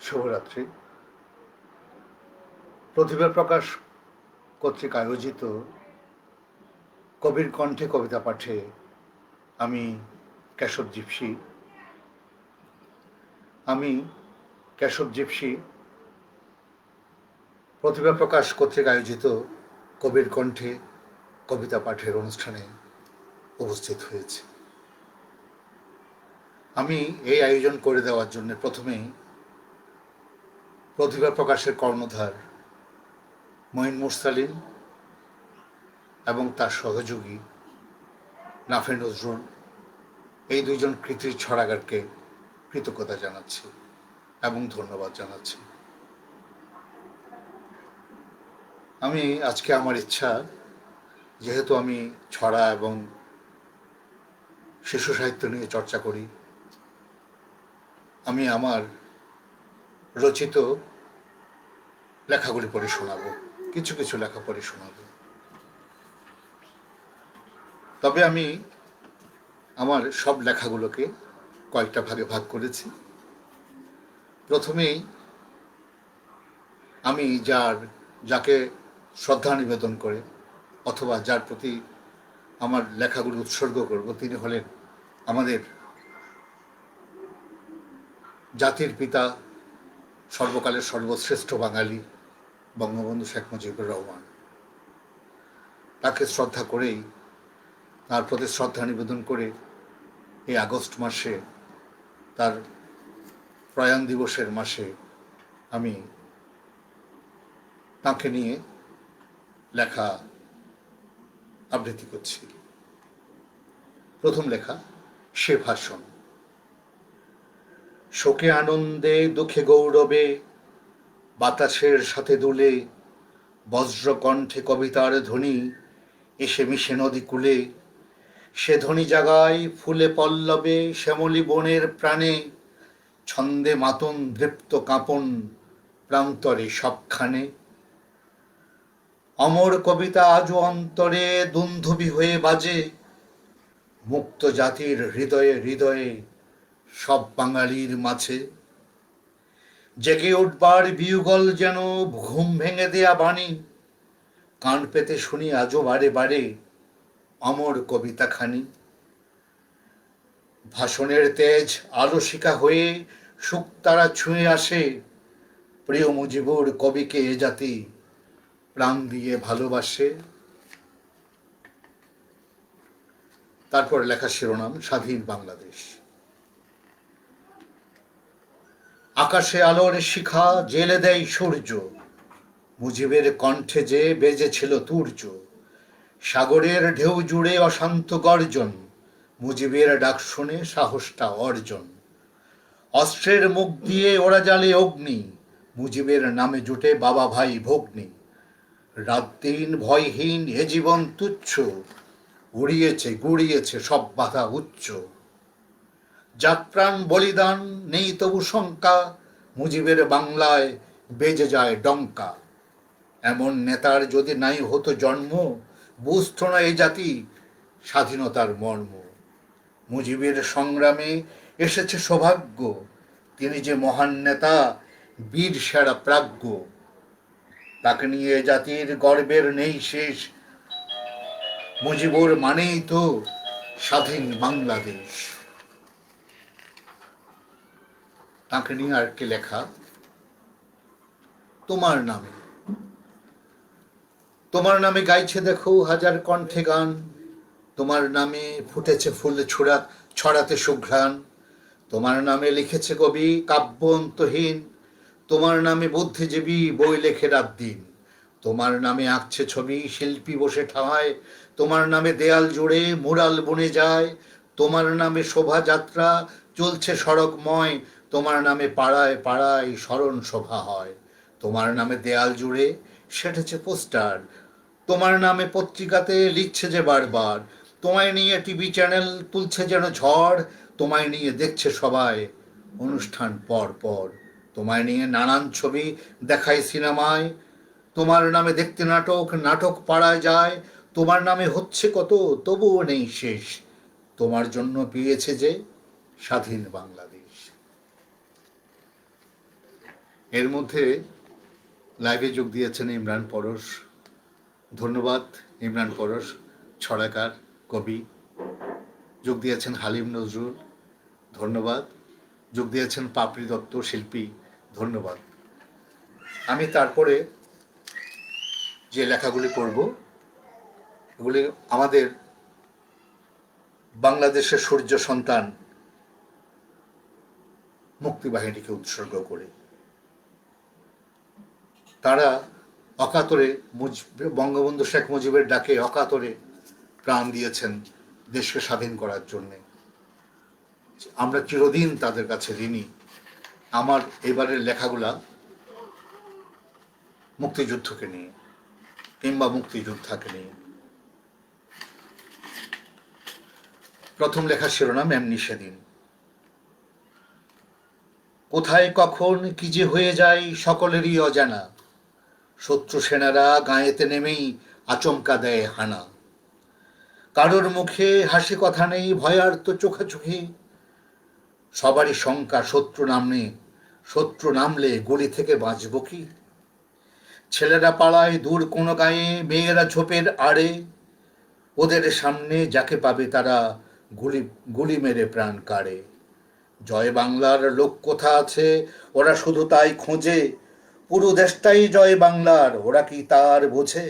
শুভরাত্রি। প্রতিভা প্রকাশ কর্তৃক আয়োজিত কবির কণ্ঠে কবিতা পাঠে আমি কেশব জিপসি আমি কেশব জিপসি প্রতিভা প্রকাশ কর্তৃক আয়োজিত কবির কণ্ঠে কবিতা পাঠের অনুষ্ঠানে উপস্থিত হয়েছি। আমি এই আয়োজন করে দেওয়ার জন্য প্রথমেই প্রতিভা প্রকাশের কর্ণধার মঈন মুরসালিন এবং তার সহযোগী নাফে নজরুল, এই দুইজন কৃতির ছড়াগারকে কৃতজ্ঞতা জানাচ্ছি এবং ধন্যবাদ জানাচ্ছি। আমি আজকে আমার ইচ্ছা, যেহেতু আমি ছড়া এবং শিশু সাহিত্য নিয়ে চর্চা করি, আমি আমার রচিত লেখাগুলি পড়ে শোনাব, কিছু কিছু লেখা পড়ে শোনাব। তবে আমি আমার সব লেখাগুলোকে কয়েকটা ভাগে ভাগ করেছি। প্রথমেই আমি যাকে শ্রদ্ধা নিবেদন করে অথবা যার প্রতি আমার লেখাগুলো উৎসর্গ করব, তিনি হলেন আমাদের জাতির পিতা, সর্বকালের সর্বশ্রেষ্ঠ বাঙালি বঙ্গবন্ধু শেখ মুজিবুর রহমান। তাকে শ্রদ্ধা করেই, তার প্রতি শ্রদ্ধা নিবেদন করে এই আগস্ট মাসে, তার প্রয়াণ দিবসের মাসে আমি তাকে নিয়ে লেখা আবৃত্তি করছি। প্রথম লেখা, সে ভাষণ। শোকে আনন্দে দুঃখে গৌরবে বাতাসের সাথে দুলে বজ্রকণ্ঠে কবিতার ধ্বনি এসে মিশে নদী কূলে। সে ধ্বনি জাগায় ফুলে পল্লবে শ্যামলী বনের প্রাণে, ছন্দে মাতন দৃপ্ত কাঁপন প্রান্তরে সবখানে। অমর কবিতা আজও অন্তরে দুন্ধুবি হয়ে বাজে, মুক্ত জাতির হৃদয়ে হৃদয়ে সব বাঙালির মাঝে। জেগে উঠবার বিউগল যেন ঘুম ভেঙে দেয়া বাণী, কান পেতে শুনি আজও বারে বারে অমর কবিতা খানি। ভাষণের তেজ আলোশিকা হয়ে শুকতারা ছুঁয়ে আসে, প্রিয় মুজিবুর কবিকে এ জাতি প্রাণ দিয়ে ভালোবাসে। তারপর লেখা শিরোনাম, স্বাধীন বাংলাদেশ। আকাশে আলোর শিখা জেলে দেয় সূর্য, মুজিবের কণ্ঠে যে বেজেছিল তুর্য। সাগরের ঢেউ জুড়ে অশান্ত গর্জন, মুজিবের ডাক শুনে সাহসটা অর্জন। অস্ত্রের মুখ দিয়ে ওরা জ্বালে অগ্নি, মুজিবের নামে জুটে বাবা ভাই ভগ্নি। রাত দিন ভয়হীন এ জীবন তুচ্ছ, উড়িয়েছে গুড়িয়েছে সব বাধা উচ্চ। জাতপ্রাণ বলিদান নেই তবু শঙ্কা, মুজিবের বাংলায় বেজে যায় ডঙ্কা। এমন নেতার যদি নাই হতো জন্ম, বুঝত না এই জাতি স্বাধীনতার মর্ম। মুজিবের সংগ্রামে এসেছে সৌভাগ্য, তিনি যে মহান নেতা বীর সেরা প্রাজ্ঞ। তাকে নিয়ে জাতির গর্বের নেই শেষ, মুজিবুর মানেই তো স্বাধীন বাংলাদেশ। তাকে নিয়ে আর কি লেখা, তোমার নামে। তোমার নামে গাইছে দেখো হাজার কণ্ঠে গান, তোমার নামে ফুটেছে ফুল ছড়াতে সুঘ্রাণ। তোমার নামে লিখেছে কবি কাব্য অন্তহীন, তোমার নামে বুদ্ধিজীবী বই লেখে রাত দিন। তোমার নামে আঁকছে ছবি শিল্পী বসে ঠায়, তোমার নামে দেয়াল জুড়ে মুরাল বনে যায়। তোমার নামে শোভাযাত্রা চলছে সড়কময়, তোমার নামে পাড়ায় পাড়ায় স্মরণ সভা হয়। তোমার নামে দেয়াল জুড়ে সেটেছে পোস্টার, তোমার নামে পত্রিকাতে লিখছে যে বারবার। তোমায় নিয়ে টিভি চ্যানেল তুলছে যেন ঝড়, তোমায় নিয়ে দেখছে সবাই অনুষ্ঠান পর পর। তোমায় নিয়ে নানান ছবি দেখায় সিনেমায়, তোমার নামে দেখতে নাটক নাটক পাড়ায় যায়। তোমার নামে হচ্ছে কত তবুও নেই শেষ, তোমার জন্য পেয়েছে যে স্বাধীন বাংলাদেশ। এর মধ্যে লাইভে যোগ দিয়েছেন ইমরান পরশ, ধন্যবাদ ইমরান পরশ, ছড়াকার কবি। যোগ দিয়েছেন হালিম নজরুল, ধন্যবাদ। যোগ দিয়েছেন পাপড়ি দত্ত শিল্পী, ধন্যবাদ। আমি তারপরে যে লেখাগুলি পড়ব এগুলি আমাদের বাংলাদেশের সূর্য সন্তান মুক্তিবাহিনীকে উৎসর্গ করে। তারা অকাতরে বঙ্গবন্ধু শেখ মুজিবের ডাকে অকাতরে প্রাণ দিয়েছেন দেশকে স্বাধীন করার জন্যে। আমরা চিরদিন তাদের কাছে ঋণী। আমার এবারের লেখাগুলা মুক্তিযুদ্ধকে নিয়ে কিংবা মুক্তিযোদ্ধাকে নিয়ে। প্রথম লেখার শিরোনাম এমনি সেদিন। কোথায় কখন কি যে হয়ে যায় সকলেরই অজানা, শত্রু সেনারা গাঁয়েতে নেমেই আচমকা দেয় হানা। কারোর মুখে হাসি কথা নেই, ভয়ার্ত চোখাচোখি, সবারই শঙ্কা শত্রু নামলে গলি থেকে বাঁচব কি। ছেলেরা পালায় দূর কোনো গায়ে, মেয়েরা ঝোপের আড়ে, ওদের সামনে যাকে পাবে তারা গুলি মেরে প্রাণ কাড়ে। জয় বাংলার লোক কোথা আছে ওরা শুধু তাই খোঁজে, পুরো দেশটাই জয় বাংলার ওরা কি তার বোঝে।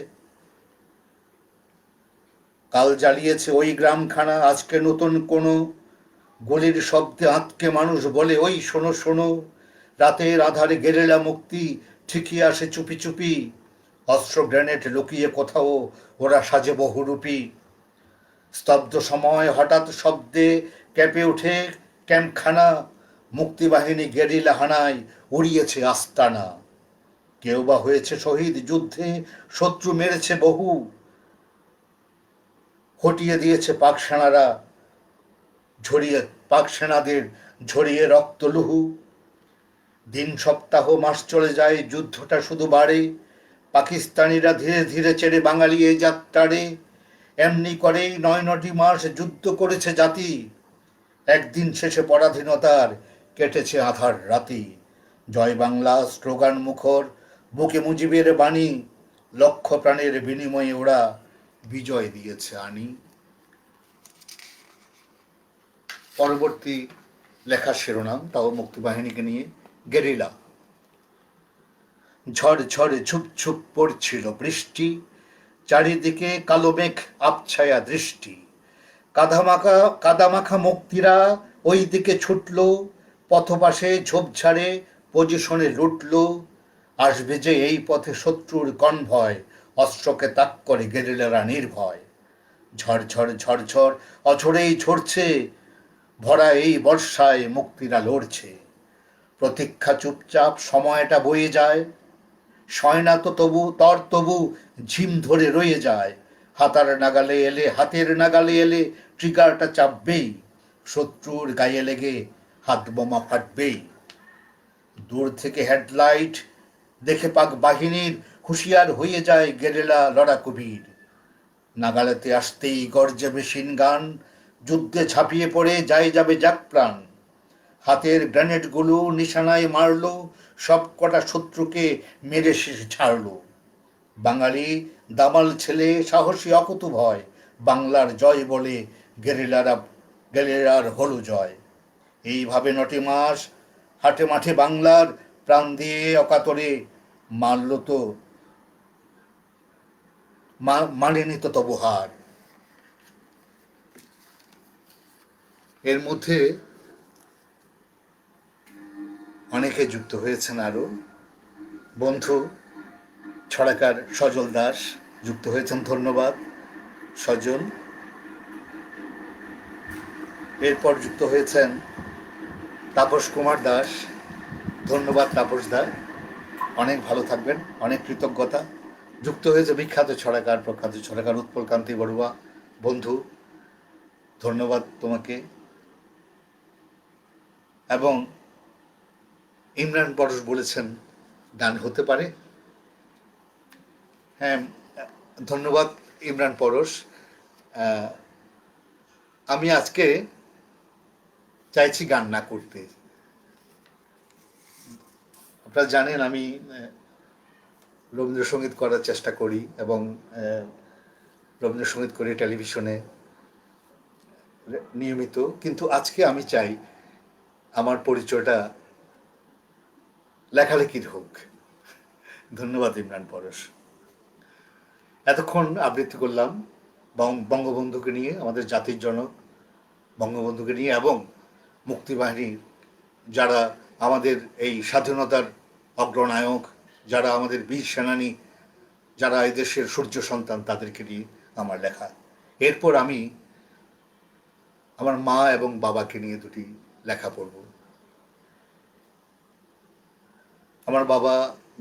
কাল জ্বালিয়েছে ওই গ্রামখানা, আজকে নতুন কোনো গলির শব্দে আঁতকে মানুষ বলে ওই শোনো শোনো। রাতের আধারে গেরিলা মুক্তি ঠিকই আসে চুপি চুপি, অস্ত্র গ্রেনেড লুকিয়ে কোথাও ওরা সাজে বহুরূপী। স্তব্ধ সময় হঠাৎ শব্দে কেঁপে ওঠে ক্যাম্পখানা, মুক্তিবাহিনী গেরিলা হানায় উড়িয়েছে আস্তানা। কেউ বা হয়েছে শহীদ যুদ্ধে, শত্রু মেরেছে বহু, হটিয়ে দিয়েছে পাক সেনাদের ঝরিয়ে রক্ত লুহু। দিন সপ্তাহ মাস চলে যায়, যুদ্ধটা শুধু বাড়ে, পাকিস্তানিরা ধীরে ধীরে ছেড়ে বাঙালি এই যাত্রারে। এমনি করেই ৯ মাস যুদ্ধ করেছে জাতি, একদিন শেষে পরাধীনতার কেটেছে আধার রাতি। জয় বাংলা স্লোগান মুখর, বুকে মুজিবের বাণী, লক্ষ প্রাণের বিনিময়ে ওরা বিজয় দিয়েছে আনি। পরবর্তী লেখার শিরোনাম তাও মুক্তিবাহিনীকে নিয়ে, গেরিলা। ঝড় ঝড় ঝুপ ঝুপ পড়ছিল বৃষ্টি, চারিদিকে কালো মেঘ আবছায়া দৃষ্টি। কাদামাখা মুক্তিরা ওই দিকে ছুটল, পথপাশে ঝোপঝাড়ে পজিশনে লুটল। আসবে যে এই পথে শত্রুর কনভয়, অস্ত্রকে তাক করে গেরিলারা নির্ভয়। ঝড় ঝড় ঝড় ঝড় অঝরেই ঝরছে, ভরা এই বর্ষায় মুক্তিরা লড়ছে। প্রতীক্ষা চুপচাপ সময়টা বয়ে যায়, সয়না তো তবু ঝিম ধরে রয়ে যায়। হাতের নাগালে এলে ট্রিগারটা চাপবেই, শত্রুর গায়ে লেগে হাত বোমা ফাটবেই। দূর থেকে হেডলাইট দেখে পাক বাহিনীর হুঁশিয়ার হয়ে যায় গেরিলা লড়াকু বীর। নাগালেতে আসতেই গর্জে মেশিন গান, যুদ্ধে ঝাঁপিয়ে পড়ে যাবে যাক প্রাণ। হাতের গ্রেনেডগুলো নিশানায় মারল, সব কটা শত্রুকে মেরে শেষ ছাড়ল। বাঙালি দামাল ছেলে সাহসী অকুতু ভয়, বাংলার জয় বলে গেরিলার হলো জয়। এইভাবে ৯ মাস হাটে মাঠে বাংলার প্রাণ দিয়ে অকাতরে মারল তো মানেনি তো তবু হার। এর মধ্যে অনেকে যুক্ত হয়েছেন, আরো বন্ধু ছড়াকার সজল দাস যুক্ত হয়েছেন, ধন্যবাদ সজল। এরপর যুক্ত হয়েছেন তাপস কুমার দাস, ধন্যবাদ তাপস দা, অনেক ভালো থাকবেন, অনেক কৃতজ্ঞতা। যুক্ত হয়েছে প্রখ্যাত ছড়াকার উৎপল কান্তি বড়ুয়া, বন্ধু ধন্যবাদ তোমাকে। এবং ইমরান পরশ বলেছেন গান হতে পারে, হ্যাঁ ধন্যবাদ ইমরান পরশ। আমি আজকে চাইছি গান না করতে, আপনারা জানেন আমি রবীন্দ্রসঙ্গীত করার চেষ্টা করি এবং রবীন্দ্রসঙ্গীত করি টেলিভিশনে নিয়মিত, কিন্তু আজকে আমি চাই আমার পরিচয়টা লেখালেখির হোক। ধন্যবাদ ইমরান পরশ। এতক্ষণ আবৃত্তি করলাম বঙ্গবন্ধুকে নিয়ে, আমাদের জাতির জনক বঙ্গবন্ধুকে নিয়ে এবং মুক্তিবাহিনীর যারা আমাদের এই স্বাধীনতার অগ্রনায়ক, যারা আমাদের বীর সেনানী, যারা এই দেশের সূর্য সন্তান, তাদেরকে নিয়ে আমার লেখা। এরপর আমি আমার মা এবং বাবাকে নিয়ে দুটি লেখা পড়ব। আমার বাবা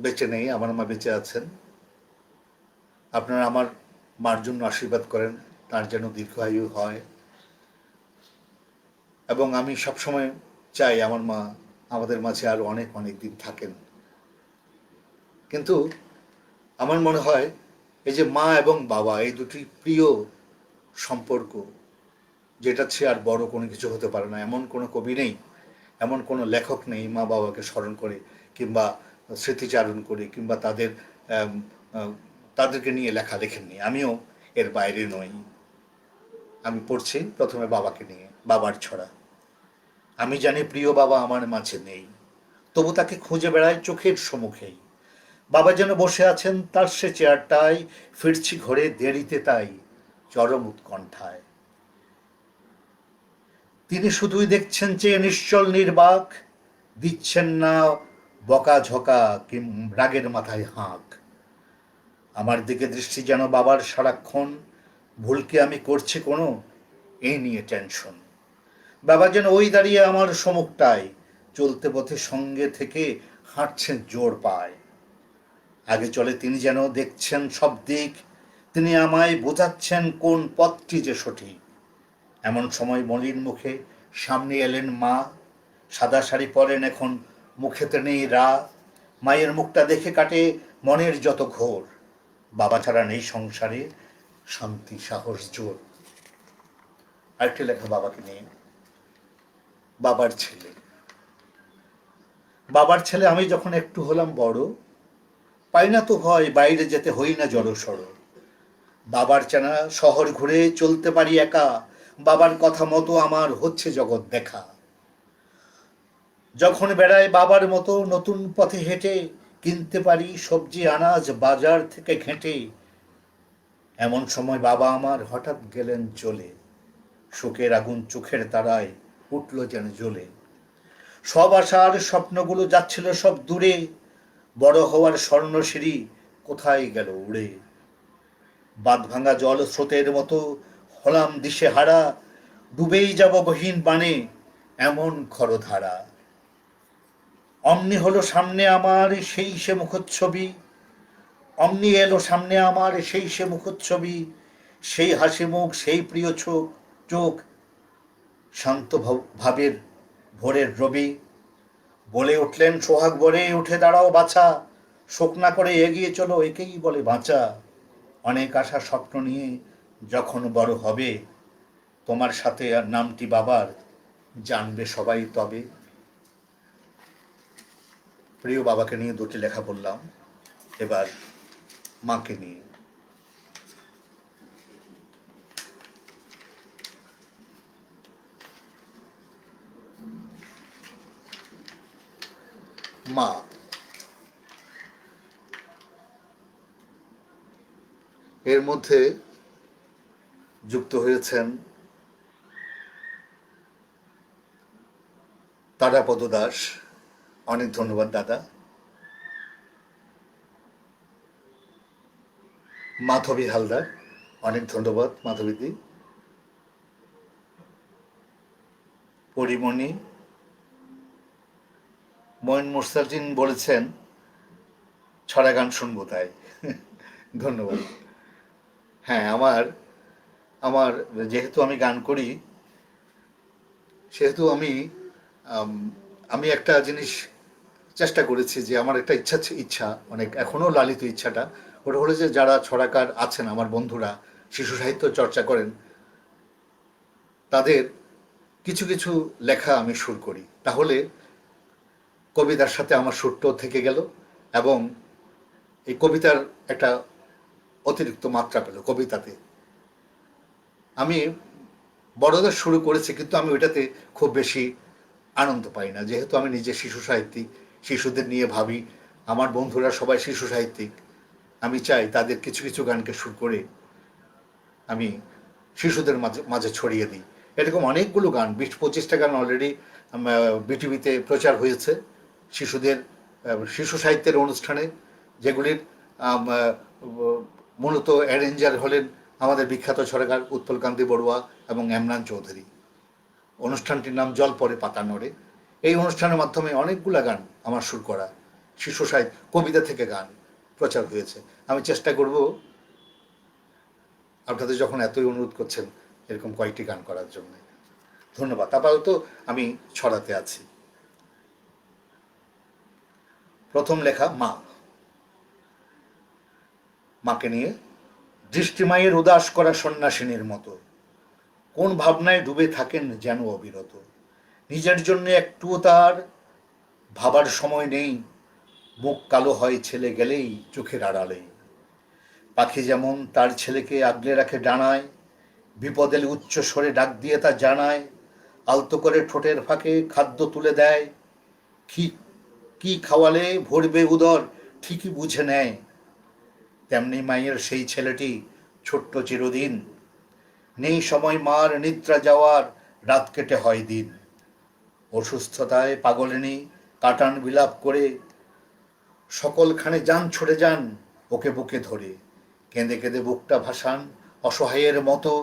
বেঁচে নেই, আমার মা বেঁচে আছেন। আপনারা আমার মার জন্য আশীর্বাদ করেন, তার যেন দীর্ঘায়ু হয়, এবং আমি সবসময় চাই আমার মা আমাদের মাঝে আরো অনেক অনেক দিন থাকেন। কিন্তু আমার মনে হয় এই যে মা এবং বাবা, এই দুটি প্রিয় সম্পর্ক, যেটা চেয়ে আর বড় কোনো কিছু হতে পারে না। এমন কোনো কবি নেই, এমন কোনো লেখক নেই মা বাবাকে স্মরণ করে কিংবা স্মৃতিচারণ করে কিংবা তাদেরকে নিয়ে লেখা লেখেননি। আমিও এর বাইরে নই। আমি পড়ছি প্রথমে বাবাকে নিয়ে। বাবার ছড়া। আমি জানি প্রিয় বাবা আমার মাঝে নেই, তবু তাকে খুঁজে বেড়ায় চোখের সম্মুখেই। বাবা যেন বসে আছেন তার সে চেয়ারটায়, ফিরছি ঘরে দেরিতে তাই চরম উৎকণ্ঠায়। তিনি শুধুই দেখছেন চেয়ে নিশ্চল নির্বাক, দিচ্ছেন না বকা ঝকা কিম রাগের মাথায় হাঁক। আমার দিকে দৃষ্টি যেন বাবার সারাক্ষণ, ভুল কি আমি করছি কোনো এই নিয়ে টেনশন। বাবা যেন ওই দাঁড়িয়ে আমার সম্মুখটায়, চলতে পথে সঙ্গে থেকে হাঁটছেন জোর পায়। আগে চলে তিনি যেন দেখছেন সব দিক, তিনি আমায় বোঝাচ্ছেন কোন পথটি যে সঠিক। এমন সময় মলিন মুখে সামনে এলেন মা, সাদা শাড়ি পরেন এখন, মুখেতে নেই রা। মায়ের মুখটা দেখে কাটে মনের যত ঘোর, বাবা ছাড়া নেই সংসারে শান্তি সাহস জোর। আরেকটি লেখা বাবাকে নিয়ে। বাবার ছেলে। বাবার ছেলে আমি যখন একটু হলাম বড়, পাই না তো হয় বাইরে যেতে, হই না জড়সড়। বাবার চেনা শহর ঘুরে চলতে পারি একা, বাবার কথা মতো আমার হচ্ছে জগৎ দেখা। যখন বেড়াই বাবার মতো নতুন পথে হেঁটে, কিনতে পারি সবজি আনাজ বাজার থেকে ঘেঁটে। এমন সময় বাবা আমার হঠাৎ গেলেন চলে, শোকের আগুন চোখের তারায় উঠল যেন জ্বলে। সব আশার স্বপ্নগুলো যাচ্ছিল সব দূরে, বড় হওয়ার স্বর্ণসিঁড়ি কোথায় গেল উড়ে। বাঁধ ভাঙা জল স্রোতের মতো হলাম দিশে হারা, ডুবেই যাব গহীন বানে এমন খরধারা। অমনি হলো সামনে আমার সেই সে মুখচ্ছবি, অমনি এলো সামনে আমার সেই সে মুখচ্ছবি। সেই হাসি মুখ, সেই প্রিয় চোখ চোখ, শান্ত ভাবের ভোরের রবি। বলে উঠলেন সোহাগ বরে, উঠে দাঁড়াও বাছা, শোক না করে এগিয়ে চলো একেই বলে বাঁচা। অনেক আশা স্বপ্ন নিয়ে যখন বড় হবে, তোমার সাথে আর নামটি বাবার জানবে সবাই তবে। প্রিয় বাবাকে নিয়ে দুটি লেখা বললাম, এবার মাকে নিয়ে। মা। এর মধ্যে যুক্ত হয়েছেন তারাপদ দাস, অনেক ধন্যবাদ দাদা। মাধবী হালদার, অনেক ধন্যবাদ মাধবীদি। পরিমণি, মইন মুরসালিন বলেছেন ছড়া গান শুনবো তাই। ধন্যবাদ। হ্যাঁ, আমার আমার যেহেতু আমি গান করি, সেহেতু আমি একটা জিনিস চেষ্টা করেছি, যে আমার একটা ইচ্ছা অনেক এখনো লালিত ইচ্ছাটা, ওটা হলো যে যারা ছড়াকার আছেন আমার বন্ধুরা, শিশু সাহিত্য চর্চা করেন, তাদের কিছু কিছু লেখা আমি সুর করি। তাহলে কবিতার সাথে আমার সুরটাও থেকে গেল, এবং এই কবিতার একটা অতিরিক্ত মাত্রা পেল কবিতাতে। আমি বড়দের শুরু করেছি, কিন্তু আমি ওইটাতে খুব বেশি আনন্দ পাই না, যেহেতু আমি নিজে শিশু সাহিত্যিক, শিশুদের নিয়ে ভাবি, আমার বন্ধুরা সবাই শিশু সাহিত্যিক। আমি চাই তাদের কিছু কিছু গানকে সুর করে আমি শিশুদের মাঝে মাঝে ছড়িয়ে দিই। এরকম অনেকগুলো গান, 20-25টা গান অলরেডি বিটিভিতে প্রচার হয়েছে শিশুদের শিশু সাহিত্যের অনুষ্ঠানে, যেগুলির মূলত অ্যারেঞ্জার হলেন আমাদের বিখ্যাত ছড়াকার উৎপলকান্তি বড়ুয়া এবং এমরান চৌধুরী। অনুষ্ঠানটির নাম জল পরে পাতা নড়ে। এই অনুষ্ঠানের মাধ্যমে অনেকগুলা গান আমার সুর করা শিশু সাহিত্য কবিতা থেকে গান প্রচার হয়েছে। আমি চেষ্টা করব, আপনাদের যখন এতই অনুরোধ করছেন, এরকম কয়েকটি গান করার জন্য। ধন্যবাদ। আপাতত আমি ছড়াতে আছি। প্রথম লেখা মা। মাকে নিয়ে। দৃষ্টিমায়ের উদাস করা সন্ন্যাসিনীর মতো কোন ভাবনায় ডুবে থাকেন যেন অবিরত। নিজের জন্য একটুও তার ভাবার সময় নেই, মুখ কালো হয় ছেলে গেলেই চোখের আড়ালেই। পাখি যেমন তার ছেলেকে আগলে রাখে ডানায়, বিপদে উচ্চ স্বরে ডাক দিয়ে তা জানায়, আলতো করে ঠোঁটের ফাঁকে খাদ্য তুলে দেয়, কি খাওয়ালে ভরবে উদর ঠিকই বুঝে নেয়। তেমনি মায়ের সেই ছেলেটি ছোট্ট চিরদিন, নেই সময় মার নিদ্রা যাওয়ার, রাত কেটে হয় দিন। অসুস্থতায় পাগলিনী কাটান বিলাপ করে সকলখানে যান ছড়ে যান ওকে বুকে ধরে, কেঁদে কেঁদে বুকটা ভাসান অসহায়ের মতো।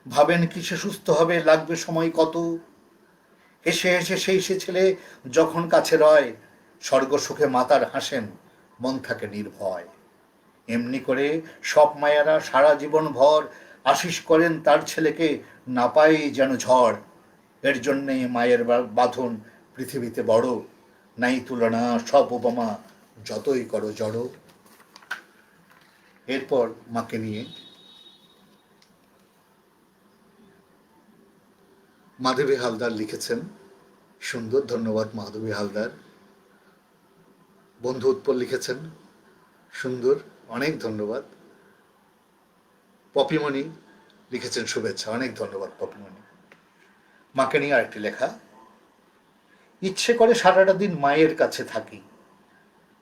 ভাবেন কি সে সুস্থ হবে, লাগবে সময় কত। হেসে হেসে সেই সে ছেলে যখন কাছে রয়, স্বর্গ সুখে মাতার হাসেন, মন থাকে নির্ভয়। এমনি করে সব মায়েরা সারা জীবন ভর আশিস করেন তার ছেলেকে না পাই যেন ঝড়। এর জন্যে মায়ের বাঁধন পৃথিবীতে বড়, নাই তুলনা সব উপমা যতই করো জড়ো। এরপর মাকে নিয়ে। মাধবী হালদার লিখেছেন, সুন্দর, ধন্যবাদ মাধবী হালদার। বন্ধু উৎপল লিখেছেন, সুন্দর, অনেক ধন্যবাদ। পপিমণি লিখেছেন শুভেচ্ছা, অনেক ধন্যবাদ পপিমণি। মাকে নিয়ে আরেকটি লেখা। ইচ্ছে করে সারাটা দিন মায়ের কাছে থাকি,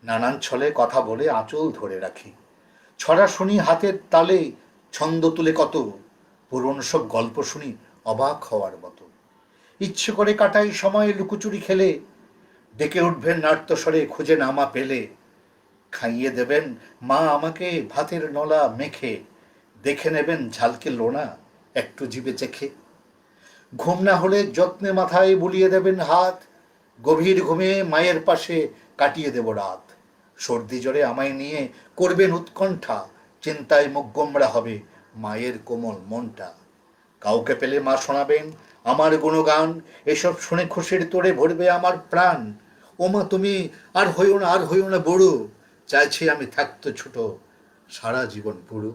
নানান ছলে কথা বলে আঁচল ধরে রাখি। ছড়া শুনি হাতের তালে, ছন্দ তুলে কত, পুরনো সব গল্প শুনি অবাক হওয়ার মতো। ইচ্ছে করে কাটাই সময় লুকোচুরি খেলে, ডেকে উঠবেন নাট্যস্বরে খুঁজে নামা পেলে। খাইয়ে দেবেন মা আমাকে ভাতের নলা মেখে, দেখে নেবেন ঝালকে লোনা একটু জিভে চেখে। ঘুম না হলে যত্নে মাথায় বুলিয়ে দেবেন হাত, গভীর ঘুমে মায়ের পাশে কাটিয়ে দেব রাত। সর্দি জ্বরে আমায় নিয়ে করবেন উৎকণ্ঠা, চিন্তায় মুখ গোমড়া হবে মায়ের কোমল মনটা। কাউকে পেলে মা শোনাবেন আমার গুণগান, এসব শুনে খুশির তোড়ে ভরবে আমার প্রাণ। ও মা তুমি আর হইও না, আর হইও না বড়, চাইছি আমি থাকতে ছোট সারা জীবন পুরো।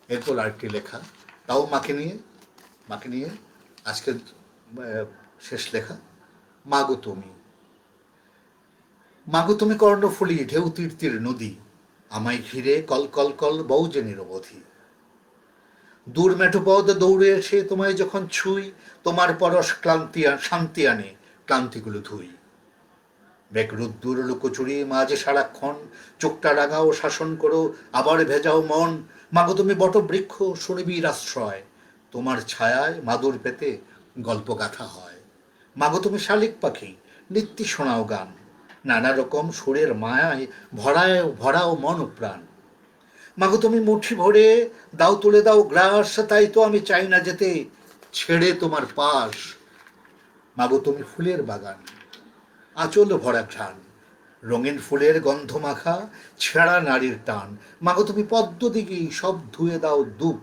এরপর আরেকটি লেখা, তাও মাকে নিয়ে। মাকে নিয়ে আজকের শেষ লেখা। মাগো তুমি। মাগো তুমি কর্ণফুলী ঢেউ তীর্তির নদী, আমায় ঘিরে কল কল কল বউজে নিরবধি। দূর মেঠো পথ দৌড়ে এসে তোমায় যখন ছুই, তোমার পরশ ক্লান্তি শান্তি আনে, ক্লান্তিগুলো ধুই। বেক রুদ্দুর লুকোচুরি মাঝে সারাক্ষণ, চোখটা রাঙাও শাসন করো আবার ভেজাও মন। মাগো তুমি বট বৃক্ষ শুনিবির আশ্রয়, তোমার ছায়ায় মাদুর পেতে গল্প গাথা হয়। মাগো তুমি শালিক পাখি নিত্যি শোনাও গান, নানা রকম সুরের মায়ায় ভরাও মন প্রাণ। মাগো তুমি মুঠি ভরে দাও তুলে দাও গ্রাস, তাই তো আমি চাই না যেতে ছেড়ে তোমার পাশ। মাগো তুমি ফুলের বাগান, আঁচল ভরা ঘ্রাণ, রঙিন ফুলের গন্ধ মাখা ছেঁড়া নারীর টান। মাগো তুমি পদ্ম দিঘি সব ধুয়ে দাও দুঃখ,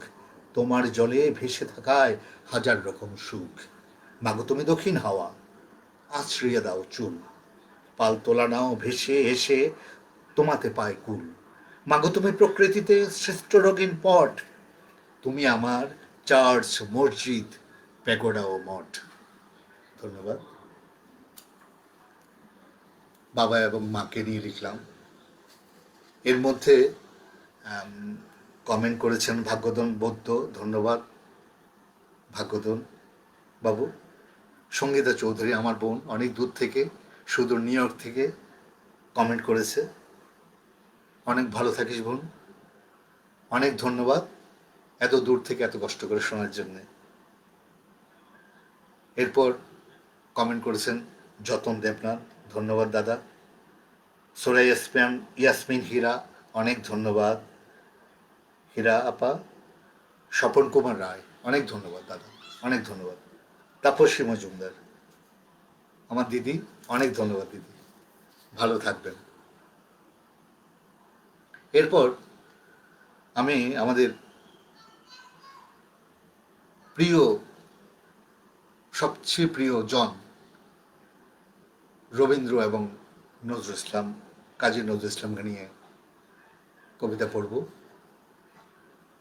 তোমার জলে ভেসে থাকায় হাজার রকম সুখ। মাগো তুমি দক্ষিণ হাওয়া, আছড়িয়ে দাও চুল, পাল তোলা নাও ভেসে এসে তোমাতে পায় কুল। মাগো তুমি প্রকৃতিতে শ্রেষ্ঠ রঙিন পট, তুমি আমার চার্চ মসজিদ প্যাগোডা ও মঠ। ধন্যবাদ। বাবা এবং মাকে নিয়ে লিখলাম। এর মধ্যে কমেন্ট করেছেন ভাগ্যধন বৌদ্ধ, ধন্যবাদ ভাগ্যধন বাবু। সঙ্গীতা চৌধুরী, আমার বোন, অনেক দূর থেকে, সুদূর নিউ ইয়র্ক থেকে কমেন্ট করেছে। অনেক ভালো থাকিস বোন, অনেক ধন্যবাদ এত দূর থেকে এত কষ্ট করে শোনার জন্যে। এরপর কমেন্ট করেছেন যতন দেবনাথ, ধন্যবাদ দাদা। সোরা ইয়াসমিন হীরা, অনেক ধন্যবাদ হীরা আপা। স্বপন কুমার রায়, অনেক ধন্যবাদ দাদা, অনেক ধন্যবাদ। তাপস্বী মজুমদার, আমার দিদি, অনেক ধন্যবাদ দিদি, ভালো থাকবেন। এরপর আমি আমাদের প্রিয়, সবচেয়ে প্রিয় জন রবীন্দ্র এবং নজরুল ইসলাম, কাজী নজরুল ইসলামকে নিয়ে কবিতা পড়ব।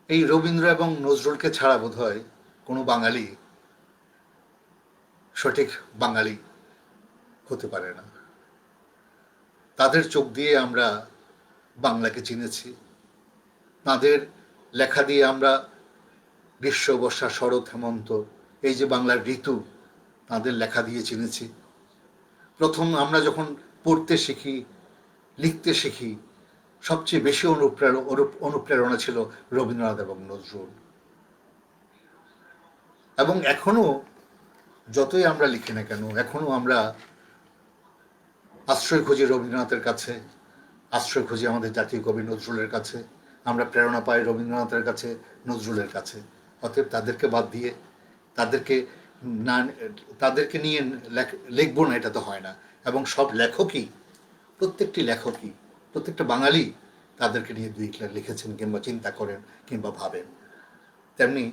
এই রবীন্দ্র এবং নজরুলকে ছাড়া বোধ হয় কোনো বাঙালি সঠিক বাঙালি হতে পারে না। তাদের চোখ দিয়ে আমরা বাংলাকে চিনেছি, তাদের লেখা দিয়ে আমরা গ্রীষ্ম, বর্ষা, শরৎ, হেমন্ত, এই যে বাংলার ঋতু, তাদের লেখা দিয়ে চিনেছি। প্রথম আমরা যখন পড়তে শিখি, লিখতে শিখি, সবচেয়ে বেশি অনুপ্রেরণা ছিল রবীন্দ্রনাথ এবং নজরুল। এবং এখনো যতই আমরা লিখি না কেন, এখনো আমরা আশ্রয় খুঁজি রবীন্দ্রনাথের কাছে, আশ্রয় খুঁজি আমাদের জাতীয় কবি নজরুলের কাছে, আমরা প্রেরণা পাই রবীন্দ্রনাথের কাছে, নজরুলের কাছে। অতএব তাদেরকে বাদ দিয়ে, তাদেরকে না, তাদেরকে নিয়ে লিখবো না, এটা তো হয় না। এবং সব লেখকই, প্রত্যেকটি লেখকই, প্রত্যেকটা বাঙালি তাদেরকে নিয়ে দুই লিখেছেন কিংবা চিন্তা করেন কিংবা ভাবেন। তেমনি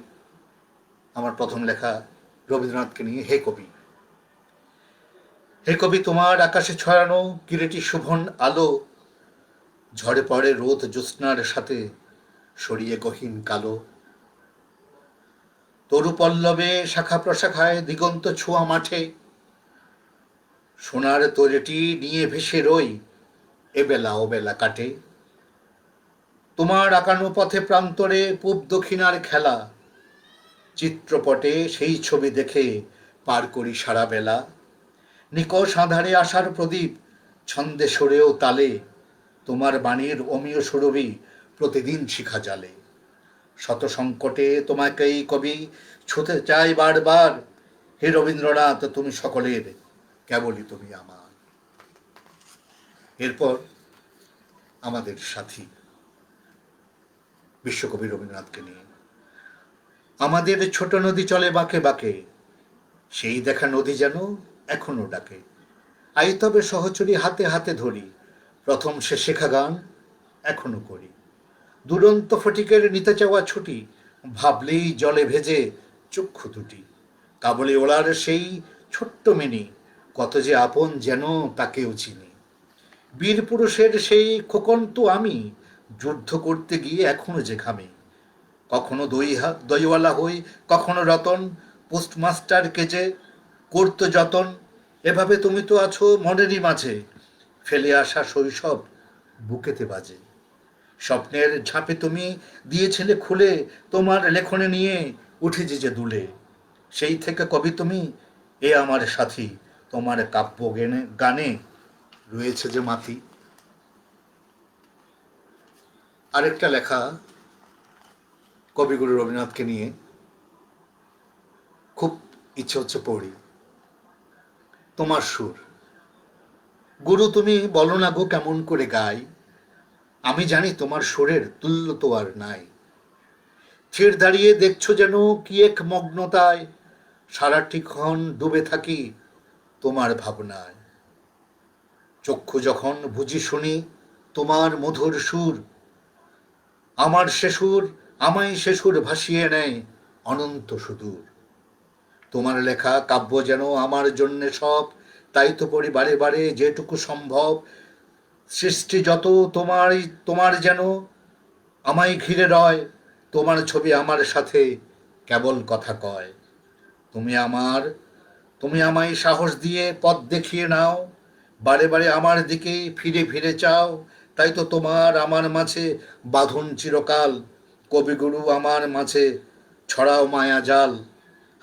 আমার প্রথম লেখা রবীন্দ্রনাথকে নিয়ে, হে কবি। হে কবি, তোমার আকাশে ছড়ানো কিরেটি শোভন আলো, ঝড়ে পড়ে রোদ জ্যোৎস্নার সাথে সরিয়ে গহীন কালো। তরু পল্লবে শাখা প্রশাখায় দিগন্ত ছোঁয়া মাঠে, সোনার তরেটি নিয়ে ভেসে রই এবেলা ওবেলা কাটে। তোমার আঁকানো পথে প্রান্তরে পূব দক্ষিণার খেলা, চিত্রপটে সেই ছবি দেখে পার করি সারা বেলা। নিকষ আঁধারে আসার প্রদীপ ছন্দে সরেও তালে, তোমার বাণীর অমীয় সুরভি প্রতিদিন শিখা জালে। শত সংকটে তোমাকেই কবি ছুতে চাই বারবার, হে রবীন্দ্রনাথ তুমি সকলের, কেবলই তুমি আমার। এরপর আমাদের সাথী বিশ্বকবি রবীন্দ্রনাথকে নিয়ে, আমাদের ছোট নদী চলে বাঁকে বাঁকে, সেই দেখা নদী যেন এখনো ডাকে। আই তবে সহচরী হাতে হাতে ধরি, প্রথম সে শেখা গান এখনো করি। দুরন্ত ফটিকের নিতে চাওয়া ছুটি, ভাবলেই জলে ভেজে চক্ষু দুটি। কাবলে ওলার সেই ছোট্ট মিনি, কত যে আপন যেন তাকেও চিনি। বীর পুরুষের সেই খোকন তো আমি, যুদ্ধ করতে গিয়ে এখনো যে ঘামি। কখনো দইওয়ালা হই, কখনো রতন, পোস্টমাস্টার কেজে করতো যতন। এভাবে তুমি তো আছো মনেরই মাঝে, ফেলে আসা শৈশব বুকেতে বাজে। স্বপ্নের ঝাঁপে তুমি দিয়েছিলে খুলে, তোমার লেখনে নিয়ে উঠেছি যে দুলে। সেই থেকে কবি তুমি এ আমার সাথী, তোমার কাব্য গানে রয়েছে যে মাতি। আরেকটা লেখা কবিগুরু রবীন্দ্রনাথকে নিয়ে, খুব ইচ্ছে হচ্ছে পড়ি। তোমার সুর গুরু, তুমি বলো না গো কেমন করে গাই, আমি জানি তোমার সুরের তুল্য তো আর নাই। থির দাঁড়িয়ে দেখছো যেন কি এক মগ্নতায়, সারাটিক্ষণ ডুবে থাকি তোমার ভাবনায়। চক্ষু যখন বুঝি শুনি তোমার মধুর সুর, আমার সে সুর, আমায় সে সুর ভাসিয়ে নেয় অনন্ত সুদূর। তোমার লেখা কাব্য যেন আমার জন্যে সব, তাই তো পড়ি বারে বারে যেটুকু সম্ভব। সৃষ্টি যত তোমার যেন আমায় ঘিরে রয়, তোমার ছবি আমার সাথে কেবল কথা কয়। তুমি আমায় সাহস দিয়ে পথ দেখিয়ে নাও, বারে বারে আমার দিকে ফিরে ফিরে চাও, তাই তো তোমার আমার মাঝে বাঁধন চিরকাল। কবিগুরু আমার মাঝে ছড়াও মায়া জাল,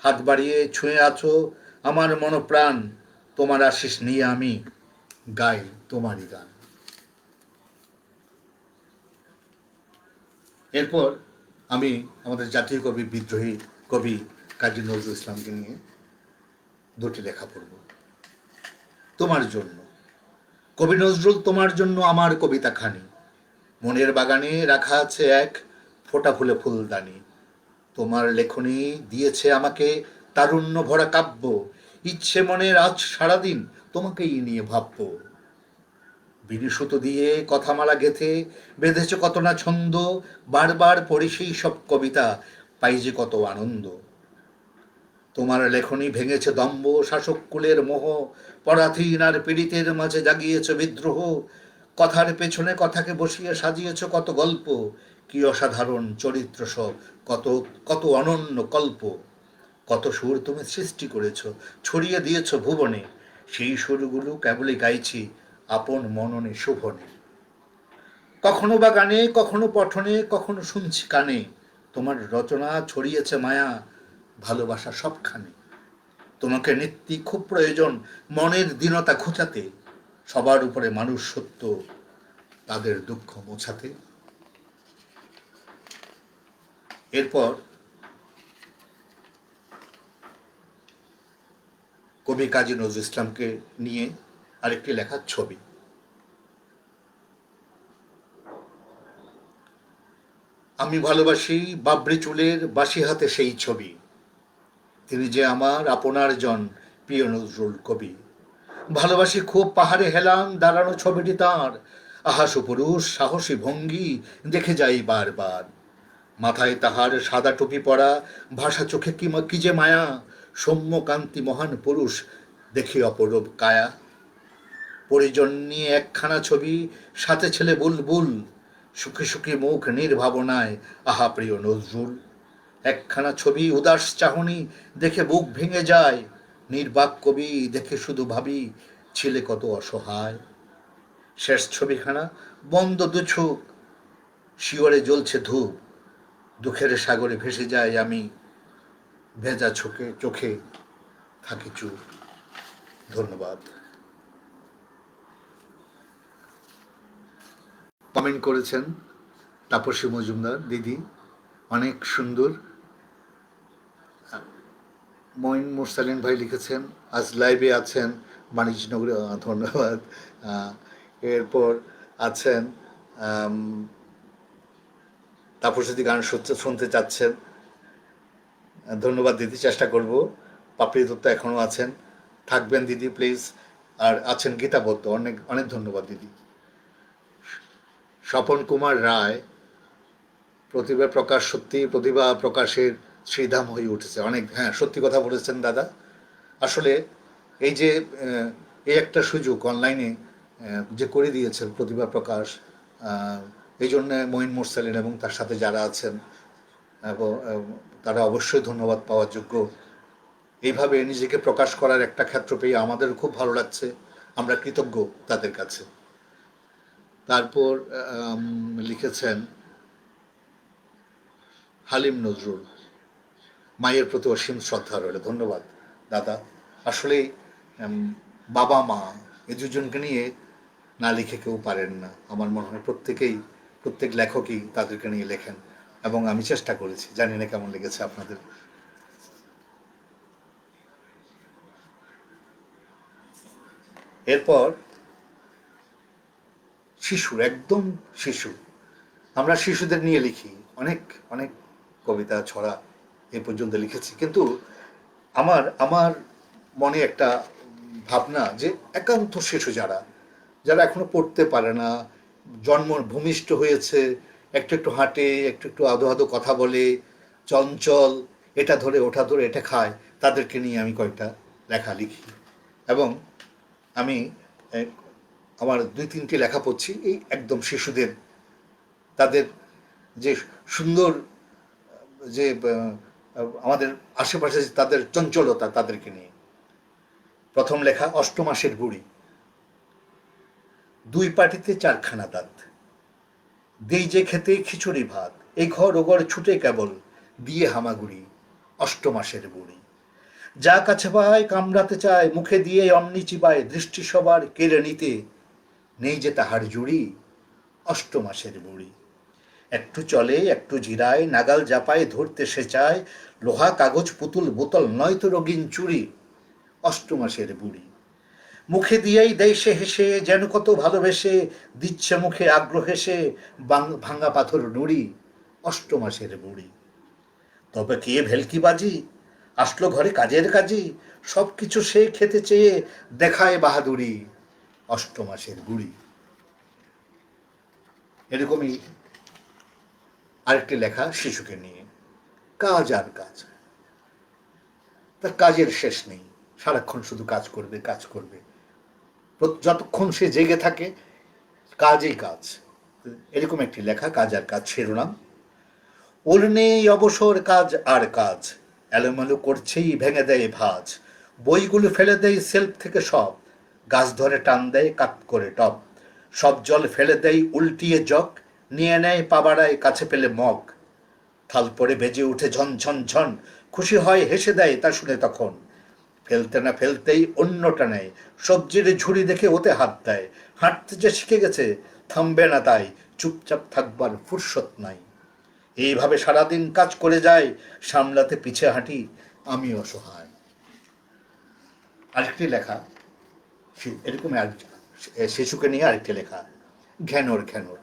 হাত বাড়িয়ে ছুঁয়ে আছো আমার মনপ্রাণ, তোমার আশিস নিয়ে আমি গাই তোমারই গান। এরপর আমি আমাদের জাতীয় কবি বিদ্রোহী কবি কাজী নজরুল ইসলামকে নিয়ে দুটি লেখা পড়ব। তোমার জন্য। কবি নজরুল তোমার জন্য আমার কবিতা খানি, মনের বাগানে রাখা আছে এক ফোঁটা ফুলে ফুলদানি। তোমার লেখনী দিয়েছে আমাকে তারুণ্য ভরা কাব্য, ইচ্ছে মনের আজ সারাদিন তোমাকেই নিয়ে ভাবব। বিড়িসুতো দিয়ে কথামালা গেথে বেঁধেছ কত না ছন্দ, বারবার পড়ি সেই সব কবিতা, পাই যে কত আনন্দ। তোমার লেখনী ভেঙেছে দম্ভ শাসক কুলের মোহ, পরাধীন আর পীড়িতের মাঝে জাগিয়েছ বিদ্রোহ। কথার পেছনে কথাকে বসিয়ে সাজিয়েছ কত গল্প, কি অসাধারণ চরিত্র সব, কত কত অনন্য কল্প। কত সুর তুমি সৃষ্টি করেছ, ছড়িয়ে দিয়েছ ভুবনে, সেই সুরগুলো কেবলই গাইছি আপন মননে শোভনে। কখনো বা গানে, কখনো পঠনে, কখনো শুনছি কানে, তোমার রচনা ছড়িয়েছে মায়া ভালোবাসা সবখানে। তোমাকে নিত্যি খুব প্রয়োজন মনের দীনতা ঘোচাতে, সবার উপরে মানুষ সত্য তাদের দুঃখ মোছাতে। এরপর কবি কাজী নজরুল ইসলামকে নিয়ে আরেকটি লেখার ছবি। আমি ভালোবাসি বাবরি চুলের বাসি হাতে সেই ছবি, তিনি যে আমার আপনার জন প্রিয় নজরুল কবি। ভালোবাসি খুব পাহাড়ে হেলান দাঁড়ানো ছবিটি তাঁর, আহা সুপুরুষ সাহসী ভঙ্গি দেখে যাই বারবার। মাথায় তাহার সাদা টুপি পরা, ভাষা চোখে কি যে মায়া, সৌম্যকান্তি মহান পুরুষ দেখি অপরূপ কায়া। পরিজন নিয়ে একখানা ছবি, সাথে ছেলে বুলবুল, সুখী সুখী মুখ নির্ভাবনায়, আহা প্রিয় নজরুল। একখানা ছবি উদাস চাহনি দেখে বুক ভেঙে যায়, নির্বাক কবি দেখে শুধু ভাবি ছিলে কত অসহায়। শেষ ছবিখানা বন্ধ দুচোখ, শিওরে জ্বলছে ধূপ, দুঃখের সাগরে ভেসে যায় আমি, ভেজা চোখে থাকি চুপ। ধন্যবাদ। কমেন্ট করেছেন তাপসী মজুমদার দিদি, অনেক সুন্দর। মঈন মুরসালিন ভাই লিখেছেন আজ লাইভে আছেন বাণিজ্যনগরে, ধন্যবাদ। এরপর আছেন তাপসী দিদি গান শুনতে চাচ্ছেন, ধন্যবাদ দিদি, চেষ্টা করব। পাপড়ি দত্ত এখনও আছেন, থাকবেন দিদি প্লিজ। আর আছেন গীতাবদ্ধ, অনেক অনেক ধন্যবাদ দিদি। স্বপন কুমার রায়, প্রতিভা প্রকাশ সত্যি প্রতিভা প্রকাশের শ্রীধাম হয়ে উঠেছে। অনেক, হ্যাঁ সত্যি কথা বলেছেন দাদা। আসলে এই যে এই একটা সুযোগ অনলাইনে যে করে দিয়েছেন প্রতিভা প্রকাশ, এই জন্য মঈন মুরসালিন এবং তার সাথে যারা আছেন এবং তারা অবশ্যই ধন্যবাদ পাওয়ার যোগ্য। এইভাবে নিজেকে প্রকাশ করার একটা ক্ষেত্র পেয়ে আমাদের খুব ভালো লাগছে, আমরা কৃতজ্ঞ তাদের কাছে। তারপর লিখেছেন হালিম নজরুল, মায়ের প্রতি অসীম শ্রদ্ধা রইল। ধন্যবাদ দাদা। আসলে বাবা মা এই দুজনকে নিয়ে না লিখে কেউ পারেন না, আমার মনে হয় প্রত্যেক লেখকই তাদেরকে নিয়ে লেখেন, এবং আমি চেষ্টা করেছি, জানি না কেমন লেগেছে আপনাদের। এরপর শিশুর, একদম শিশু, আমরা শিশুদের নিয়ে লিখি অনেক অনেক কবিতা ছড়া এ পর্যন্ত লিখেছি, কিন্তু আমার আমার মনে একটা ভাবনা যে একান্ত শিশু যারা যারা এখনো পড়তে পারে না, জন্ম ভূমিষ্ঠ হয়েছে, একটু একটু হাঁটে, একটু একটু আদো আদো কথা বলে, চঞ্চল, এটা ধরে ওটা ধরে এটা খায়, তাদেরকে নিয়ে আমি কয়েকটা লেখা লিখি। এবং আমি আমার 2-3টি লেখা পড়ছি এই একদম শিশুদের, তাদের যে সুন্দর যে আমাদের আশেপাশে তাদের চঞ্চলতা, তাদেরকে নিয়ে। প্রথম লেখা অষ্টমাসের বুড়ি। দুই পাটিতে চারখানা দাঁত, দেই যে খেতে খিচুড়ি ভাত, এই ঘর ও ঘর ছুটে কেবল, দিয়ে হামাগুড়ি, অষ্টমাসের বুড়ি। যা কাছে পায় কামড়াতে চায়, মুখে দিয়ে অমনি চিবায়, দৃষ্টি সবার কেড়ে নিতে, নেই যে তাহার জুড়ি, অষ্টমাসের বুড়ি। একটু চলে একটু জিরায়, নাগাল জাপায় ধরতে সে চায়, লোহা কাগজ পুতুল বোতল নয় তো রঙিন চুড়ি, অষ্টমাসের বুড়ি। মুখে দিয়েই দেয় সে হেসে, যেন কত ভালোবেসে, দিচ্ছে মুখে আগ্রহে সে, ভাঙা পাথর নুড়ি, অষ্টমাসের বুড়ি। তবে কে ভেলকি বাজি, আসলো ঘরে কাজের কাজী, সব কিছু সে খেতে চেয়ে দেখায় বাহাদুরি, অষ্টমাসের বুড়ি। এরকমই আরেকটি লেখা শিশুকে নিয়ে। কাজ আর কাজ, তার কাজের শেষ নেই, সারাক্ষণ শুধু কাজ করবে কাজ করবে, যতক্ষণ সে জেগে থাকে কাজই কাজ। এরকম একটি লেখা, কাজ আর কাজ শিরোনাম। ওর নেই অবসর, কাজ আর কাজ, এলোমেলো করছেই ভেঙে দেয় ভাজ, বইগুলো ফেলে দেয় সেলফ থেকে সব, গাছ ধরে টান দেয় কাত করে টপ, সব জল ফেলে দেয় উল্টিয়ে জগ, নিয়ে নেয় পাবাড়ায় কাছে পেলে মগ, থাল পরে বেজে উঠে ঝন ঝন ঝন, খুশি হয় হেসে দেয় তা শুনে তখন, ফেলতে না ফেলতেই অন্যটা নেয়, সবজির ঝুড়ি দেখে ওতে হাত দেয়, হাঁটতে যে শিখে গেছে থামবে না তাই, চুপচাপ থাকবার ফুরসত নাই। এইভাবে সারাদিন কাজ করে যায়, সামলাতে পিছে হাঁটি আমি অসহায়। আরেকটি লেখা এরকম শিশুকে নিয়ে আরেকটি লেখা, ঘ্যানোর ঘ্যানোর।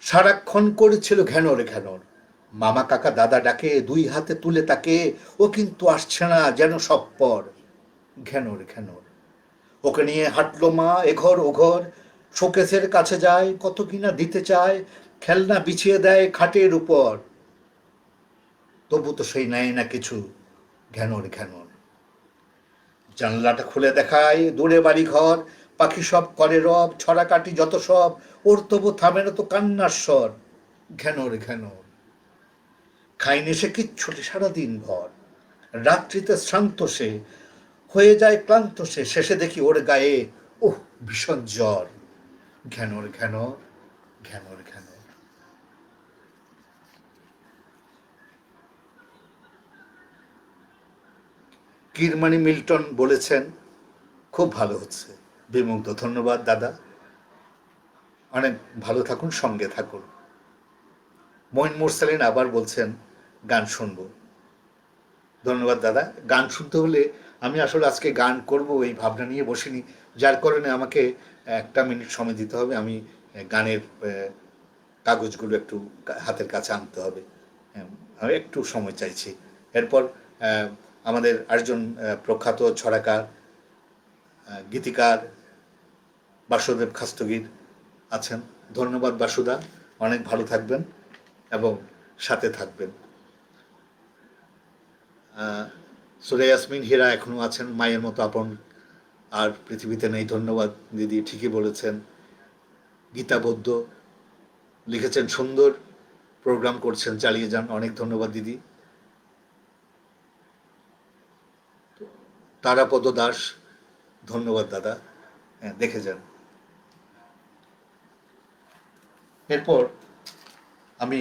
সারাক্ষণ করেছিল ঘ্যানোর ঘ্যানোর, মামা কাকা দাদা ডাকে, দুই হাতে তুলে তাকে, ও কিন্তু আসছে না যেন সব পর, ঘ্যানোর ঘ্যানোর। ওকে নিয়ে হাঁটলো মা এঘর ওঘর, শোকেসের কাছে যায় কত কিনা দিতে চায়, খেলনা বিছিয়ে দেয় খাটের উপর, তবু তো সেই নেয় না কিছু, ঘ্যানোর ঘ্যানোর। জানলাটা খুলে দেখায় দূরে বাড়ি ঘর, পাখি সব করে রব, ছড়া কাটি যত সব, ওর তবু থামে না তো কান্নার স্বর, ঘ্যানোর ঘ্যানোর। খাইনি সে কিচ্ছু সারাদিন ভর, রাত্রিতে শ্রান্ত সে, হয়ে যায় ক্লান্ত সে, শেষে দেখি ওর গায়ে ওহ ভীষণ জ্বর, ঘ্যানোর ঘ্যানোর ঘ্যানোর ঘ্যানোর। কিরমানি মিল্টন বলেছেন, খুব ভালো হচ্ছে বিমুগ্ধ। ধন্যবাদ দাদা, অনেক ভালো থাকুন, সঙ্গে থাকুন। মইন মুরসালিন আবার বলছেন গান শুনবো। ধন্যবাদ দাদা। গান শুনতে হলে আমি আসলে আজকে গান করব এই ভাবনা নিয়ে বসিনি, যার কারণে আমাকে 1 মিনিট সময় দিতে হবে। আমি গানের কাগজগুলো একটু হাতের কাছে আনতে হবে, আমি একটু সময় চাইছি। এরপর আমাদের আরেকজন প্রখ্যাত ছড়াকার, গীতিকার বাসুদেব খাস্তগীর আছেন। ধন্যবাদ বাসুদা, অনেক ভালো থাকবেন এবং সাথে থাকবেন। সুরে ইয়াসমিন হীরা এখনো আছেন, মায়ের মতো আপন আর পৃথিবীতে নেই। ধন্যবাদ দিদি, ঠিকই বলেছেন। গীতা বৌদ্ধ লিখেছেন, সুন্দর প্রোগ্রাম করছেন, চালিয়ে যান, অনেক ধন্যবাদ দিদি। তারাপদ দাস, ধন্যবাদ দাদা, হ্যাঁ দেখে যান। এরপর আমি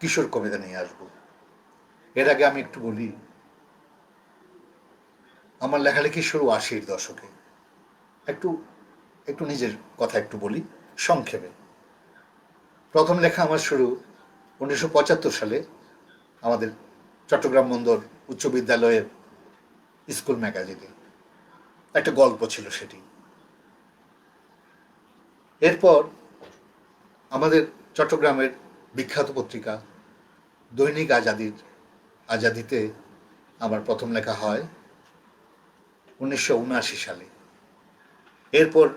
কিশোর কবিতা নিয়ে আসবো। এর আগে আমি একটু বলি, আমার লেখালেখি শুরু 80-র দশকে। একটু একটু নিজের কথা একটু বলি সংক্ষেপে। প্রথম লেখা আমার শুরু 1975 সালে আমাদের চট্টগ্রাম বন্দর উচ্চ বিদ্যালয়ের স্কুল ম্যাগাজিনে একটা গল্প ছিল সেটি। এরপর আমাদের চট্টগ্রামের বিখ্যাত পত্রিকা দৈনিক আজাদিতে আমার প্রথম লেখা হয় 1979 সালে। এরপর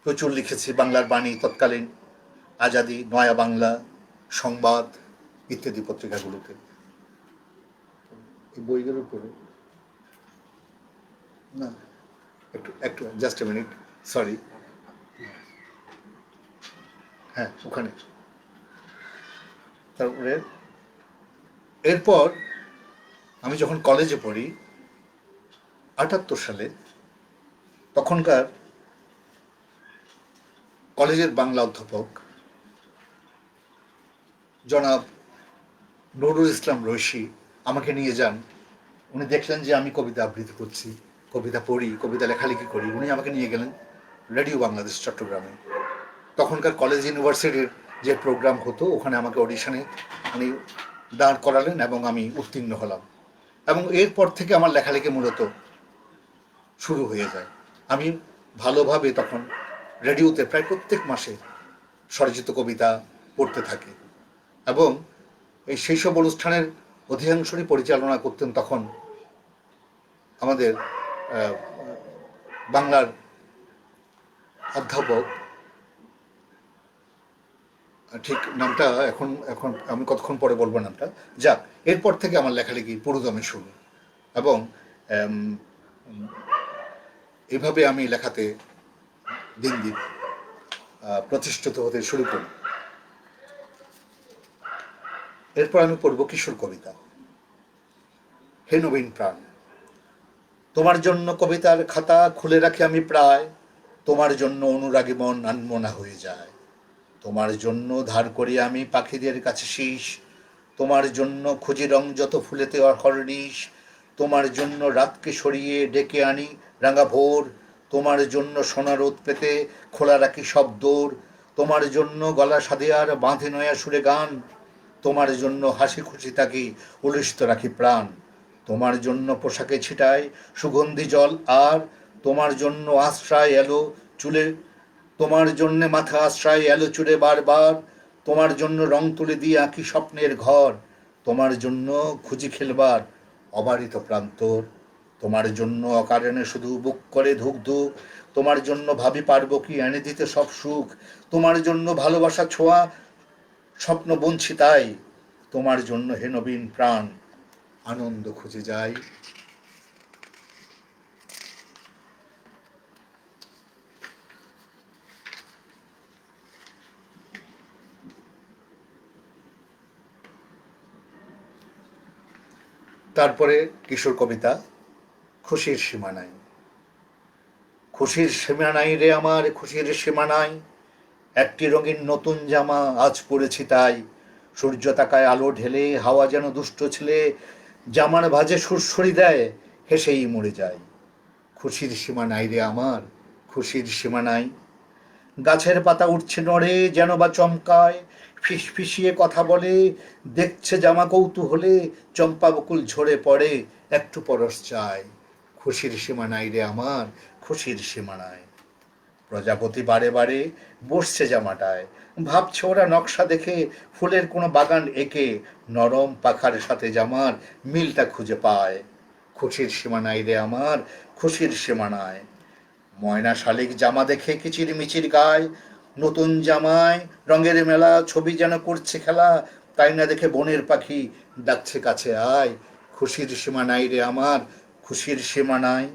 প্রচুর লিখেছি বাংলার বাণী, তৎকালীন আজাদি, নয়া বাংলা, সংবাদ ইত্যাদি পত্রিকাগুলোতে। এই বইগুলোর উপরে না, একটু একটু জাস্ট এ মিনিট, সরি, হ্যাঁ ওখানে। তারপরে এরপর আমি যখন কলেজে পড়ি 78 সালে, তখনকার কলেজের বাংলা অধ্যাপক জনাব নুরুল ইসলাম রশি আমাকে নিয়ে যান। উনি দেখলেন যে আমি কবিতা আবৃত্তি করছি, কবিতা পড়ি, কবিতা লেখালেখি করি। উনি আমাকে নিয়ে গেলেন রেডিও বাংলাদেশ চট্টগ্রামে। তখনকার কলেজ ইউনিভার্সিটির যে প্রোগ্রাম হতো ওখানে আমাকে অডিশনে উনি দাঁড় করালেন এবং আমি উত্তীর্ণ হলাম। এবং এরপর থেকে আমার লেখালেখি মূলত শুরু হয়ে যায়। আমি ভালোভাবে তখন রেডিওতে প্রায় প্রত্যেক মাসে স্বরচিত কবিতা পড়তে থাকি এবং সেই সব অনুষ্ঠানের অধিকাংশই পরিচালনা করতেন তখন আমাদের বাংলার অধ্যাপক, ঠিক নামটা এখন এখন আমি কতক্ষণ পরে বলবো নামটা। যাক, এরপর থেকে আমার লেখালেখি পুরোদমে শুরু এবং এভাবে আমি লেখাতে দিন দিন প্রতিষ্ঠিত হতে শুরু করি। এরপর আমি পড়ব কিশোর কবিতা। হে নবীন প্রাণ, তোমার জন্য কবিতার খাতা খুলে রাখি আমি প্রায়, তোমার জন্য অনুরাগী মন আনমনা হয়ে যায়। তোমার জন্য ধার করি আমি পাখিদের কাছে শীষ, তোমার জন্য খুঁজি রং যত ফুলেতে অহর্নিশ, তোমার জন্য রাতকে সরিয়ে ডেকে আনি রাঙা ভোর, তোমার জন্য সোনা রোদ পেতে খোলা রাখি সব দোর, তোমার জন্য গলা সাদিয়ার বাঁধে নয়া সুরে গান, তোমার জন্য হাসি খুশি থাকি উলিষ্ট রাখি প্রাণ, তোমার জন্য পোশাকে ছিটাই সুগন্ধি জল আর, তোমার জন্য আশ্রয় এলো চুলে, তোমার জন্য মাথা আশ্রয় এলো চুলে বারবার, তোমার জন্য রং তুলে দিয়ে আঁকি স্বপ্নের ঘর, তোমার জন্য খুঁজি খেলবার অবারিত প্রান্তর, তোমার জন্য অকারণে শুধু বুক করে ধুক ধুক, তোমার জন্য ভাবি পারবো কি এনে দিতে সব সুখ, তোমার জন্য ভালোবাসা ছোঁয়া স্বপ্ন বঞ্চি তাই, তোমার জন্য হে নবীন প্রাণ আনন্দ খুঁজে যাই। তারপরে কিশোর কবিতা খুশির সীমা নাই। খুশির সীমা নাই রে আমার, খুশির সীমা নাই, একটি রঙিন নতুন জামা আজ পরেছি তাই, সূর্য তাকায় আলো ঢেলে, হাওয়া যেন দুষ্ট ছেলে, জামার ভাজে সুরসুরি দেয়, হেসেই মরে যায়। খুশির সীমা নাই রে আমার, খুশির সীমা নাই। গাছের পাতা উঠছে নড়ে যেন বা চমকায়, ফিস ফিসিয়ে কথা বলে, দেখছে জামা কৌতূহলে, চম্পা বকুল ঝরে পড়ে, একটু পরশ চায়। খুশির সীমা নাই রে আমার, খুশির সীমা নাই। প্রজাপতি বারে বারে বসছে জামাটায়, ভাবছে ওরা নকশা দেখে ফুলের কোনো বাগান এঁকে নরম পাখার সাথে জামার মিলটা খুঁজে পায়। খুশির সীমা নাই রে আমার, খুশির সীমা নাই। ময়না শালিক জামা দেখে কিচির মিচির গায়, নতুন জামায় রঙের মেলা, ছবি যেন করছে খেলা, তাই না দেখে বনের পাখি ডাকছে কাছে আয়। খুশির সীমা নাই রে আমার, খুশির সীমা নাই।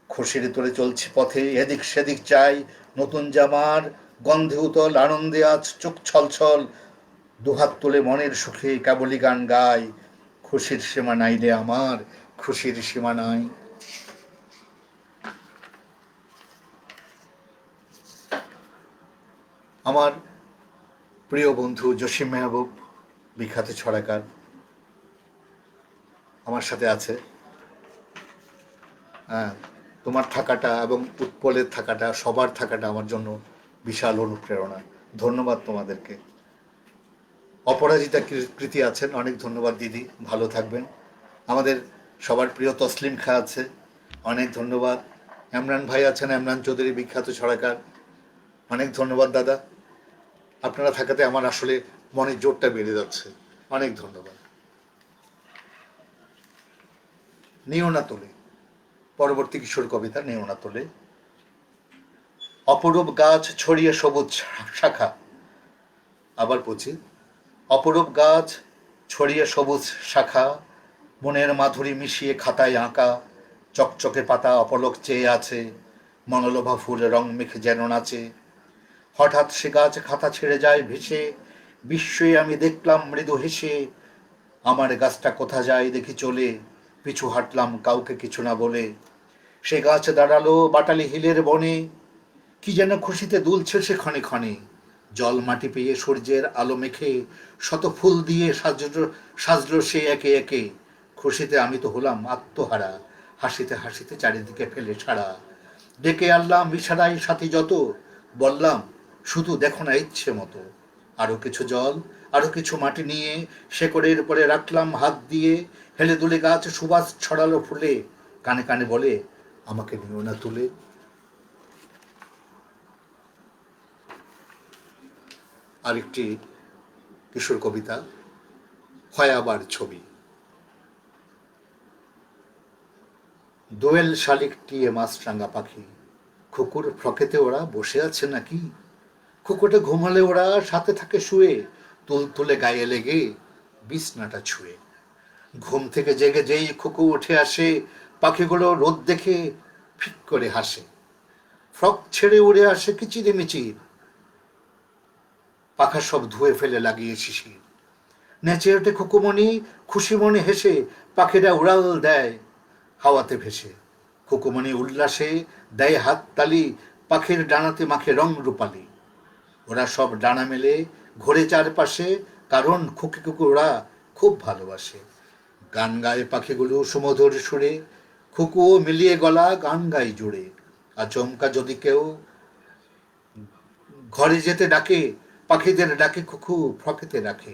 খুশির তোরে চলছে পথে এদিক সেদিক চাই, নতুন জামার গন্ধে উতল আনন্দে আজ চোখ ছলছল, দুহাত তুলে মনের সুখে কেবলই গান গায়। খুশির সীমা নাই রে আমার, খুশির সীমা নাই। আমার প্রিয় বন্ধু জসিম মেহবুব, বিখ্যাত ছড়াকার, আমার সাথে আছে। হ্যাঁ, তোমার থাকাটা এবং উৎপলের থাকাটা, সবার থাকাটা আমার জন্য বিশাল অনুপ্রেরণা। ধন্যবাদ তোমাদেরকে। অপরাজিতা কৃতি আছেন, অনেক ধন্যবাদ দিদি, ভালো থাকবেন। আমাদের সবার প্রিয় তসলিম খা আছে, অনেক ধন্যবাদ। এমরান ভাই আছেন, এমরান চৌধুরী, বিখ্যাত ছড়াকার, অনেক ধন্যবাদ দাদা। আপনারা থাকাতে আমার আসলে মনের জোরটা বেড়ে যাচ্ছে, অনেক ধন্যবাদ। নিও না তোলে, পরবর্তী কিশোর কবিতা নিও না তোলে। অপরূপ গাছ ছড়িয়ে সবুজ শাখা, আবার পড়ছি। অপরূপ গাছ ছড়িয়ে সবুজ শাখা, মনের মাধুরী মিশিয়ে খাতায় আঁকা, চকচকে পাতা অপলক চেয়ে আছে, মনোলোভা ফুল রং মেখে যেন নাচে। হঠাৎ সে গাছ খাতা ছেড়ে যায় ভেসে, বিস্ময়ে আমি দেখলাম মৃদু হেসে, আমার গাছটা কোথা যায় দেখি চলে, পিছু হাঁটলাম কাউকে কিছু না বলে। সে গাছ দাঁড়ালো বাটালি হিলের বনে, কি যেন খুশিতে দুলছে সে ক্ষণে ক্ষণে। জল মাটি পেয়ে সূর্যের আলো মেখে শত ফুল দিয়ে সাজলো সে একে একে। খুশিতে আমি তো হলাম আত্মহারা, হাসিতে হাসিতে চারিদিকে ফেলে ছাড়া। ডেকে আনলাম ইশারায় সাথী যত, বললাম শুধু দেখো না ইচ্ছে মতো। আরো কিছু জল, আরো কিছু মাটি নিয়ে শেকড়ের পরে রাখলাম হাত দিয়ে। হেলে দুলে গাছ সুবাস ছড়ালো ফুলে, কানে কানে বলে আমাকে নিও না তুলে। আরেকটি কিশোর কবিতা, হয় আবার ছবি। দোয়েল শালিক টিয়ে মাছরাঙা পাখি, কুকুর ফ্রকেতে ওরা বসে আছে নাকি? কুকুরটা ঘুমালে ওরা সাথে থাকে শুয়ে, তুলে গায়ে লেগে বিছনাটা ছুঁয়ে। ঘুম থেকে জেগে যেই খুকু উঠে আসে, পাখিগুলো রোদ দেখে ফিক করে হাসে। ফ্রক ছেড়ে উড়ে আসে কিচিরে মিচির, পাখা সব ধুয়ে ফেলে লাগিয়ে শিশির। নেচে ওঠে খুকুমণি খুশি মনে হেসে, পাখিরা উড়াল দেয় হাওয়াতে ভেসে। খুকুমণি উল্লাসে দেয় হাত তালি, পাখির ডানাতে মাখে রং রূপালি। ওরা সব ডানা মেলে ঘোরে চারপাশে, কারণ খুকি কুকু ওরা খুব ভালোবাসে। গান গায় পাখিগুলো সুমধুর সুরে, খুকুও মিলিয়ে গলা গান গায় জুড়ে। আচমকা যদি কেউ ঘরে যেতে ডাকে, পাখিদের ডাকে খুকু ফ্রকেতে রাখে।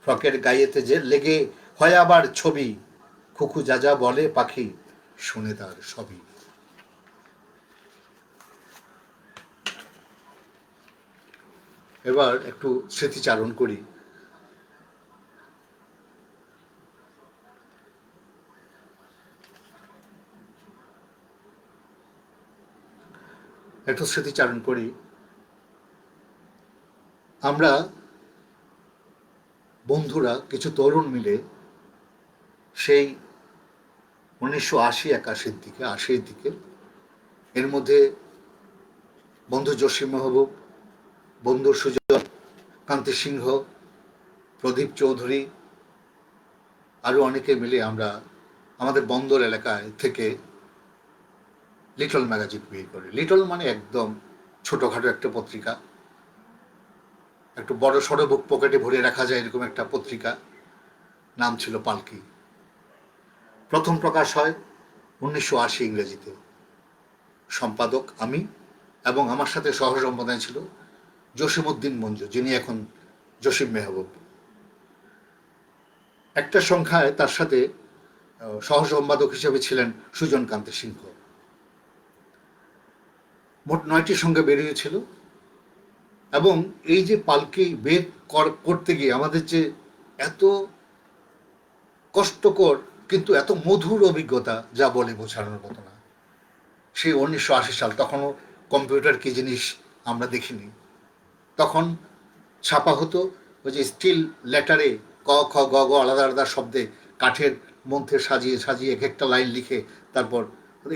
ফ্রকের গায়েতে যে লেগে হয় আবার ছবি, খুকু যা যা বলে পাখি শুনে তার সবই। এবার একটু স্মৃতিচারণ করি। আমরা বন্ধুরা কিছু তরুণ মিলে সেই 1980-81 দিকে 80-র দিকে, এর মধ্যে বন্ধু জসিম মাহবুব, বন্ধু সুজন কান্তি সিংহ, প্রদীপ চৌধুরী, আরো অনেকে মিলে আমরা আমাদের বন্দর এলাকায় থেকে লিটল ম্যাগাজিন বের করি। লিটল মানে একদম ছোটখাটো একটা পত্রিকা, একটু বড় সড়ো বুক পকেটে ভরে রাখা যায় এরকম একটা পত্রিকা। নাম ছিল পালকি। প্রথম প্রকাশ হয় 1980 ইংরেজিতে। সম্পাদক আমি, এবং আমার সাথে সহ সম্পাদক ছিল জসিমউদ্দিন মঞ্জু, যিনি এখন জসিম মেহবুব। একটা সংখ্যায় তার সাথে সহ সম্পাদক হিসেবে ছিলেন সুজন কান্তি সিংহ। মোট 9টি সংখ্যা বেরিয়েছিল। এবং এই যে পালকি বের করতে গিয়ে আমাদের যে এত কষ্টকর কিন্তু এত মধুর অভিজ্ঞতা, যা বলে বোঝানোর মতো না। সেই 1980 সাল, তখনও কম্পিউটার কি জিনিস আমরা দেখিনি। তখন ছাপা হতো ওই যে স্টিল লেটারে ক খ গ গ আলাদা আলাদা শব্দে কাঠের মধ্যে সাজিয়ে সাজিয়ে এক একটা লাইন লিখে, তারপর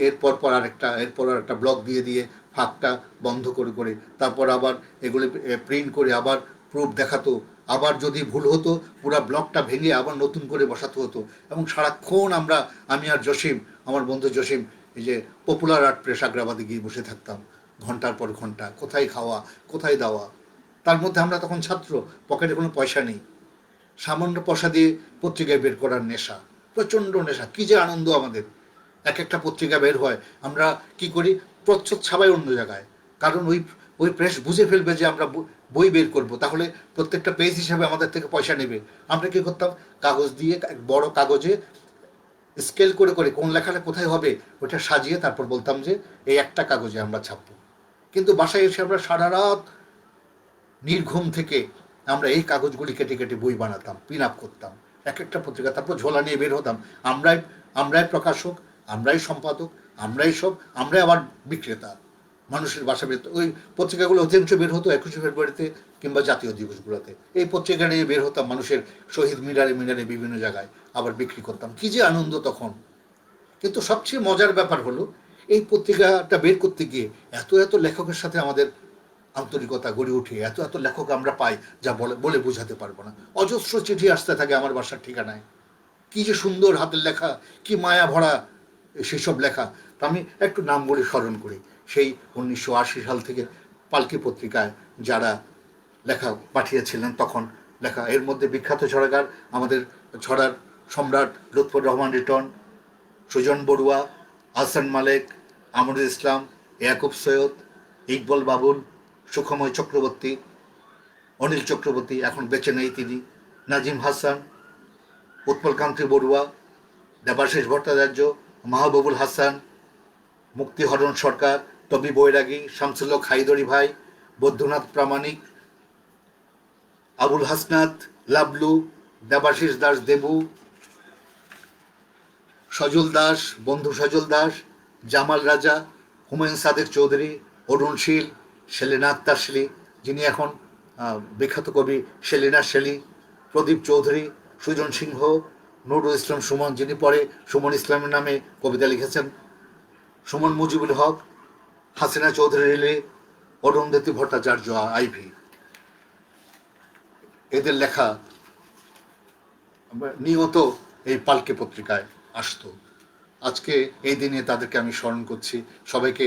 এরপর পর আরেকটা, এরপর আর একটা ব্লক দিয়ে দিয়ে ফাঁকটা বন্ধ করে করে তারপর আবার এগুলি প্রিন্ট করে আবার প্রুফ দেখাতো। আবার যদি ভুল হতো পুরো ব্লকটা ভেঙে আবার নতুন করে বসাতে হতো। এবং সারাক্ষণ আমরা, আমি আর জসিম, আমার বন্ধু জসিম, এই যে পপুলার আর্ট প্রেস আগ্রাবাদে গিয়ে বসে থাকতাম ঘন্টার পর ঘন্টা। কোথায় খাওয়া, কোথায় দাওয়া। তার মধ্যে আমরা তখন ছাত্র, পকেটে কোনো পয়সা নেই, সামান্য পয়সা দিয়ে পত্রিকায় বের করার নেশা, প্রচণ্ড নেশা। কি যে আনন্দ আমাদের। এক একটা পত্রিকা বের হয়, আমরা কি করি, প্রচ্ছদ ছাপাই অন্য জায়গায়, কারণ ওই ওই প্রেস বুঝে ফেলবে যে আমরা বই বের করব, তাহলে প্রত্যেকটা পেজ হিসাবে আমাদের থেকে পয়সা নেবে। আমরা কি করতাম, কাগজ দিয়ে বড় কাগজে স্কেল করে করে কোন লেখাটা কোথায় হবে ওটা সাজিয়ে তারপর বলতাম যে এই একটা কাগজে আমরা ছাপবো। কিন্তু বাসায় এসে আমরা সারা রাত নির্ঘুম থেকে আমরা এই কাগজগুলি কেটে কেটে বই বানাতাম, পিন আপ করতাম এক একটা পত্রিকা। তারপর ঝোলা নিয়ে বের হতাম। আমরাই প্রকাশক, আমরাই সম্পাদক, আমরাই আবার বিক্রেতা। মানুষের বাসা বের, ওই পত্রিকাগুলো অধিকাংশ বের হতো 21শে ফেব্রুয়ারিতে কিংবা জাতীয় দিবসগুলোতে। এই পত্রিকা নিয়ে বের হতাম মানুষের শহীদ মিনারে মিনারে বিভিন্ন জায়গায়, আবার বিক্রি করতাম। কি যে আনন্দ তখন। কিন্তু সবচেয়ে মজার ব্যাপার হলো, এই পত্রিকাটা বের করতে গিয়ে এত এত লেখকের সাথে আমাদের আন্তরিকতা গড়ে উঠে, এত এত লেখক আমরা পাই যা বলে বোঝাতে পারবো না। অজস্র চিঠি আসতে থাকে আমার বাসার ঠিকানায়। কি যে সুন্দর হাতের লেখা, কি মায়া ভরা সেসব লেখা। তো আমি একটু নামগুলি স্মরণ করি। সেই 1980 সাল থেকে পালকি পত্রিকায় যারা লেখা পাঠিয়েছিলেন তখন লেখা, এর মধ্যে বিখ্যাত ছড়াকার আমাদের ছড়ার সম্রাট লুৎফর রহমান রিটন, সুজন বড়ুয়া, হাসান মালেক, আমরুল ইসলাম, ইয়াকুব সৈয়দ, ইকবল বাবুল, সুখময় চক্রবর্তী, অনিল চক্রবর্তী, এখন বেঁচে নেই তিনি, নাজিম হাসান, উৎপলকান্তি বড়ুয়া, দেবাশিস ভট্টাচার্য, মাহবুবুল হাসান, মুক্তিহরণ সরকার, তবি বৈরাগী, শামসুল হক হায়দরি ভাই, বৈদ্যনাথ প্রামাণিক, আবুল হাসনাত, লাবলু, দেবাশিস দাস দেবু, সজল দাস, বন্ধু সজল দাস, জামাল রাজা, হুমায়ুন সাদেক চৌধুরী, অরুণ শীল, সেলিনা আক্তার শেলি, যিনি এখন বিখ্যাত কবি সেলিনা শেলি, প্রদীপ চৌধুরী, সুজন সিংহ, নুরুল ইসলাম সুমন, যিনি পরে সুমন ইসলামের নামে কবিতা লিখেছেন, সুমন মুজিবুল হক, হাসিনা চৌধুরী রিলি, অরুন্ধতী ভট্টাচার্য আইভি, এদের লেখা নিয়ত এই পালকি পত্রিকায় আসতো। আজকে এই দিনে তাদেরকে আমি স্মরণ করছি। সবাইকে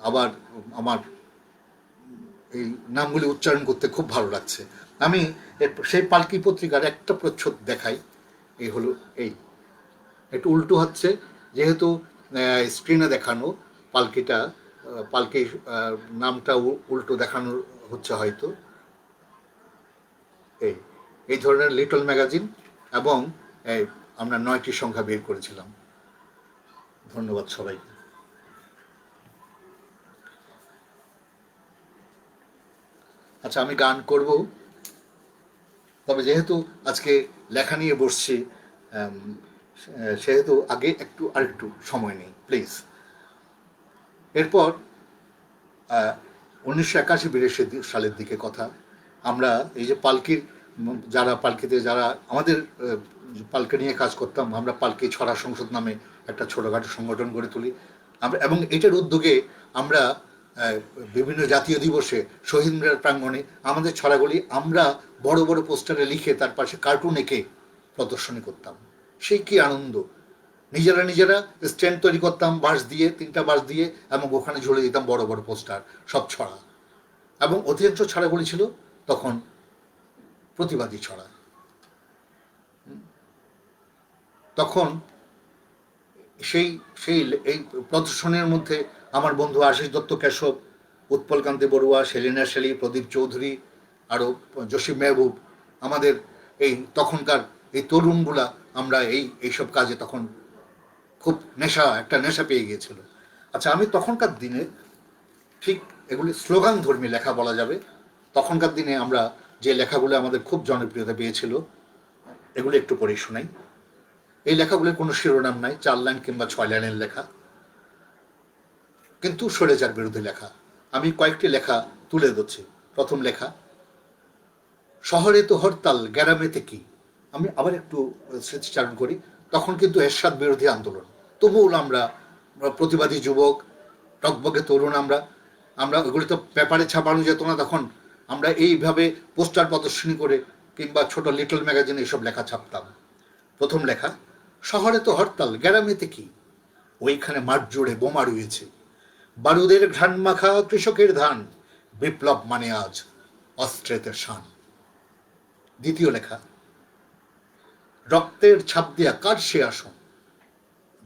আবার আমার এই নামগুলি উচ্চারণ করতে খুব ভালো লাগছে। আমি সেই পালকি পত্রিকার একটা প্রচ্ছদ দেখাই। এই হলো, এই একটু উল্টো হচ্ছে, যেহেতু স্ক্রিনে দেখানো পালকিটা, পালকি নামটা উল্টো দেখানো হচ্ছে হয়তো। এই এই ধরনের লিটল ম্যাগাজিন, এবং আমরা 9টি সংখ্যা বের করেছিলাম। ধন্যবাদ সবাই। আচ্ছা, আমি গান করব, তবে যেহেতু আজকে লেখা নিয়ে বসছি সেহেতু আগে আরেকটু সময় নেই প্লিজ। এরপর 1981-82 সালের দিকে কথা। আমরা এই যে পালকির, পালকিতে যারা আমাদের পালকি নিয়ে কাজ করতাম, আমরা পালকি ছড়া সংসদ নামে একটা ছোটোখাটো সংগঠন গড়ে তুলি আমরা, এবং এটার উদ্যোগে আমরা বিভিন্ন জাতীয় দিবসে শহীদ মিনার প্রাঙ্গণে আমাদের ছড়াগুলি আমরা বড় বড় পোস্টারে লিখে তার পাশে কার্টুন এঁকে প্রদর্শনী করতাম। সেই কি আনন্দ! নিজেরা স্ট্যান্ড তৈরি করতাম বাঁশ দিয়ে, 3টা বাঁশ দিয়ে, এবং ওখানে ঝুলে দিতাম বড় বড় পোস্টার, সব ছড়া। এবং অধিকাংশ ছড়াগুলি ছিল তখন প্রতিবাদী ছড়া। তখন সেই সেই এই প্রদর্শনের মধ্যে আমার বন্ধু আশিস দত্ত কেশব, উৎপলকান্তি বড়ুয়া, সেলিনা শেলি, প্রদীপ চৌধুরী, আরও জসিম মেহবুব, আমাদের এই তখনকার এই তরুণগুলা, আমরা এইসব কাজে তখন খুব একটা নেশা পেয়ে গিয়েছিল। আচ্ছা, আমি তখনকার দিনে ঠিক এগুলি স্লোগান ধর্মী লেখা বলা যাবে। তখনকার দিনে আমরা যে লেখাগুলো আমাদের খুব জনপ্রিয়তা পেয়েছিল, এগুলো একটু পরে শোনাই। এই লেখাগুলোর কোনো শিরোনাম নাই, 4 লাইন কিংবা 6 লাইনের লেখা, কিন্তু স্বৈরাচার বিরোধী লেখা। আমি কয়েকটি লেখা তুলে ধরছি। প্রথম লেখা, শহরে তো হরতাল, গ্রামেতে কি। আমি আবার একটু স্মৃতিচারণ করি। তখন কিন্তু এরশাদ বিরোধী আন্দোলন, তুমুল আমরা প্রতিবাদী যুবক, টকবকে তরুণ, আমরা ওগুলি তো পেপারে ছাপানো যেত না তখন। আমরা এইভাবে পোস্টার প্রদর্শনী করে কিংবা ছোট লিটল ম্যাগাজিনে এইসব লেখা ছাপতাম। প্রথম লেখা, শহরে তো হরতাল, গ্রামেতে কি। ওইখানে মাঠ জুড়ে বোমা রয়েছে, বারুদের ঘ্রাণ মাখা কৃষকের ধান, বিপ্লব মানে আজ অস্ত্রেতে শান। দ্বিতীয় লেখা, রক্তের ছাপ দিয়া কার সে আসন,